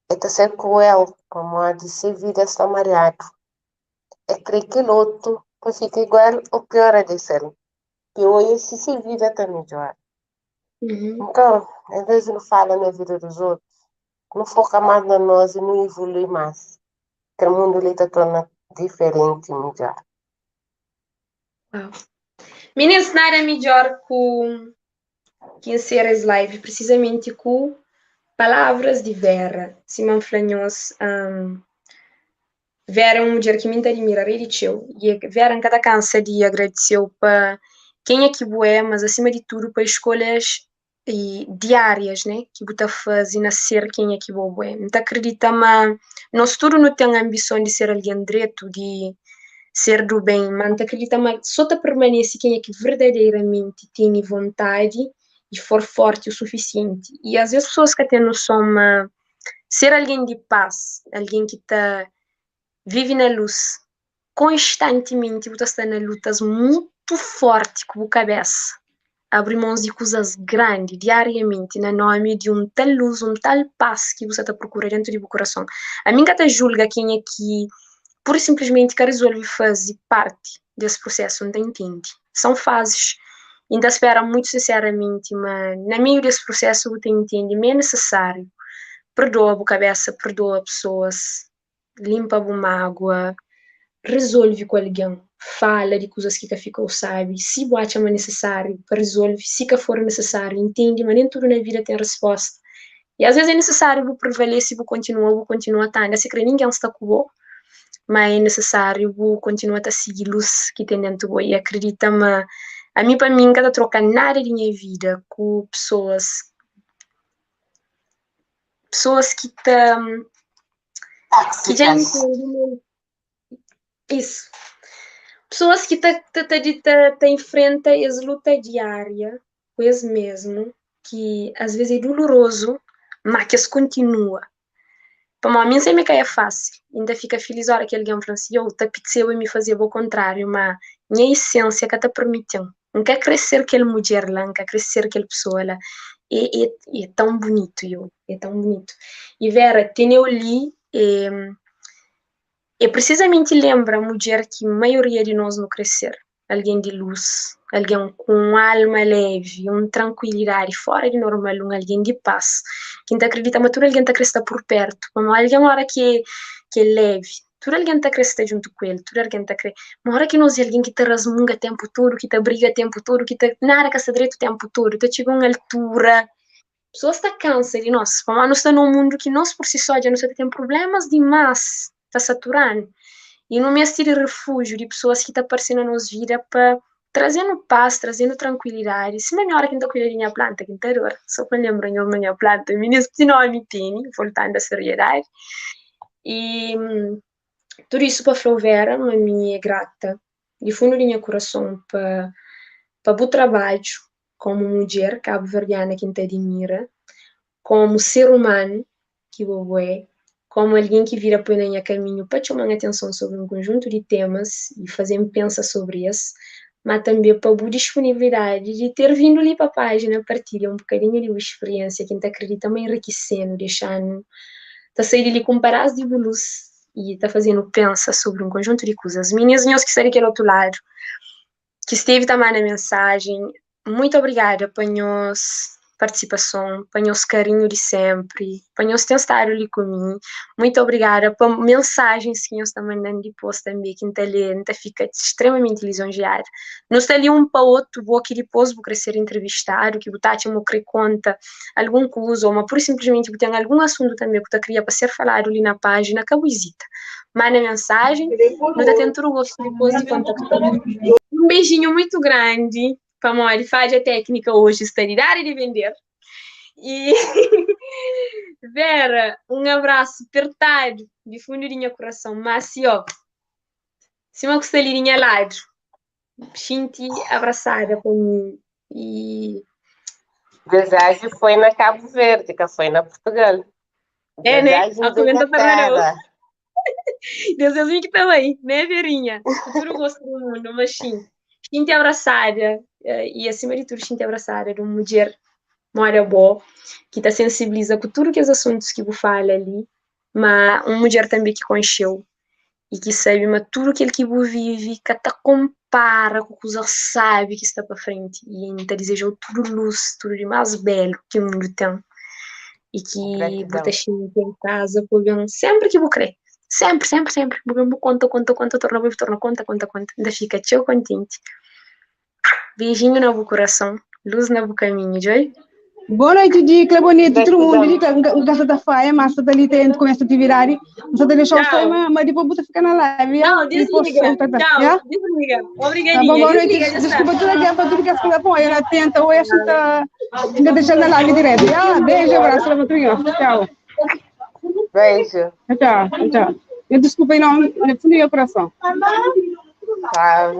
É de ser cruel, como é de ser vida está mareado. É crer que o outro fica igual ou pior é de ser. Que hoje se vida está melhor. Uhum. Então, às vezes não fala na vida dos outros, não foca mais na nós e não evolui mais. Que o mundo ali está torna diferente e melhor. Uau. Meninas, nada melhor que encerrar live, precisamente com palavras de Vera. Simão Flanhos, Vera é uma mulher que me admira, rediceu. E Vera, em cada cansa de agradeceu para quem é que é, mas acima de tudo para escolhas diárias, né? Que você faz e nascer quem é que é. Então acredita, mas nós tudo não tem a ambição de ser alguém direito, de ser do bem, mas acredita, mas só te permanece quem é que verdadeiramente tem vontade e for forte o suficiente. E às vezes as pessoas que têm noção, ser alguém de paz, alguém que está vive na luz constantemente, você está na lutas muito forte com a cabeça. Abre mãos de coisas grandes diariamente, na nome de um tal luz, um tal paz que você está procurando dentro do coração. A mim que julga quem é que pura e simplesmente que resolve fazer parte desse processo, não entende. São fases. Ainda espera muito sinceramente, mas na meio desse processo você entende, é necessário. Perdoa a cabeça, perdoa pessoas, limpa a mágoa, resolve com alguém, fala de coisas que ficou, sabe? Se o acha necessário, resolve. Se que for necessário, entende, mas nem tudo na vida tem resposta. E às vezes é necessário vou prevalecer, vou continuar tá. Ainda se crê ninguém está com o mas é necessário vou continuar a seguir luz que tem dentro de e acredita-me, a mim para mim cada troca nada de minha vida com pessoas que já entendem isso. Pessoas que enfrentam essa luta diária com eles mesmo, que às vezes é doloroso, mas que se continua. Para mim sempre que é fácil, ainda fica feliz a hora que alguém fala assim, eu te apeteceu e me fazia o contrário, mas minha essência que te permitiu. Não quer crescer aquela mulher lá, não quer crescer aquela pessoa lá. É tão bonito, é tão bonito. E Vera, tem eu li, e precisamente lembra a mulher que a maioria de nós não crescer. Alguém de luz, alguém com alma leve, uma tranquilidade fora de normal, alguém de paz. Quem acredita, mas tudo alguém está crescendo por perto. Mas alguém uma hora que é leve, tudo alguém está crescendo junto com ele, tudo alguém está crescendo. Uma hora que nós é alguém que está rasmunga o tempo todo, que está briga o tempo todo, que está nada que está direito o tempo todo, está chegando a uma altura. Pessoas estão cansas de nós. Mas nós estamos num mundo que nós por si só já não tem problemas demais, está saturando. E no mês de refúgio de pessoas que estão aparecendo na nossa vida para trazendo paz, trazendo tranquilidade. Se melhor que está cuidando da minha planta aqui interior, só que lembro da minha planta, o ministro de nome tem, voltando à seriedade. E tudo isso para Frovera, mas me é grata, de fundo do meu coração, para o trabalho como mulher cabo-verdiana que te admira, como ser humano que eu é, como alguém que vira para o caminho para chamar a atenção sobre um conjunto de temas e fazer-me pensar sobre isso, mas também para a disponibilidade de ter vindo ali para a página partilhar um bocadinho de uma experiência que a gente acredita me enriquecendo, deixando, está saindo ali com paras de luz e está fazendo pensar sobre um conjunto de coisas. Meninas, meus que estão aqui do outro lado, que esteve também na mensagem, muito obrigada, panhos. participação, para o nosso carinho de sempre, para nós ter estado ali comigo. Muito obrigada por mensagens que nós estamos mandando depois também, que a fica extremamente lisonjeada. Nós estamos ali um para o outro, vou aqui depois, vou crescer entrevistado, que você tinha que conta algum coisa, ou por simplesmente tem algum assunto também que você queria para ser falado ali na página, que visita. Manda mensagem, nós tentamos gosto depois de contactar. Um beijinho muito grande para a Mori, faz a técnica hoje, esterilidade de vender. E Vera, um abraço apertado de fundo do meu coração, mas ó, se uma costelinha lá, sinto abraçada por mim. E Desage foi na Cabo Verde, que foi na Portugal. é, né? A comenta para Deus que também, né, Verinha? Tudo gosto do mundo, mas sim. Sinto abraçada, e acima de tudo, sinto abraçada de uma mulher mora boa, que está sensibiliza com tudo que os assuntos que você fala ali, mas uma mulher também que conheceu e que sabe mas tudo aquilo que você vive, que até compara com o que você sabe que está para frente e ainda desejou tudo luz, tudo de mais belo que o mundo tem e que você chega em casa sempre que você crê. Sempre. Porque conta, torna conta. Ainda fica tão contente. Beijinho no meu coração, luz no meu caminho, Joy. Boa noite, Dica, bonito, todo mundo. Dica, gasta da faia, massa dali, começa a te virar. Você deixou o mas depois você fica na live. Não, desliga. Tchau, desliga. Obrigadinha. Tá bom, boa noite. Desculpa tudo aqui, para tudo que as coisas põem. Ela tenta, ou essa tá deixando na live direto. Beijo, abraço, tchau. Beijo. Tchau. Eu desculpa aí, não, no fundo do meu coração. Tá.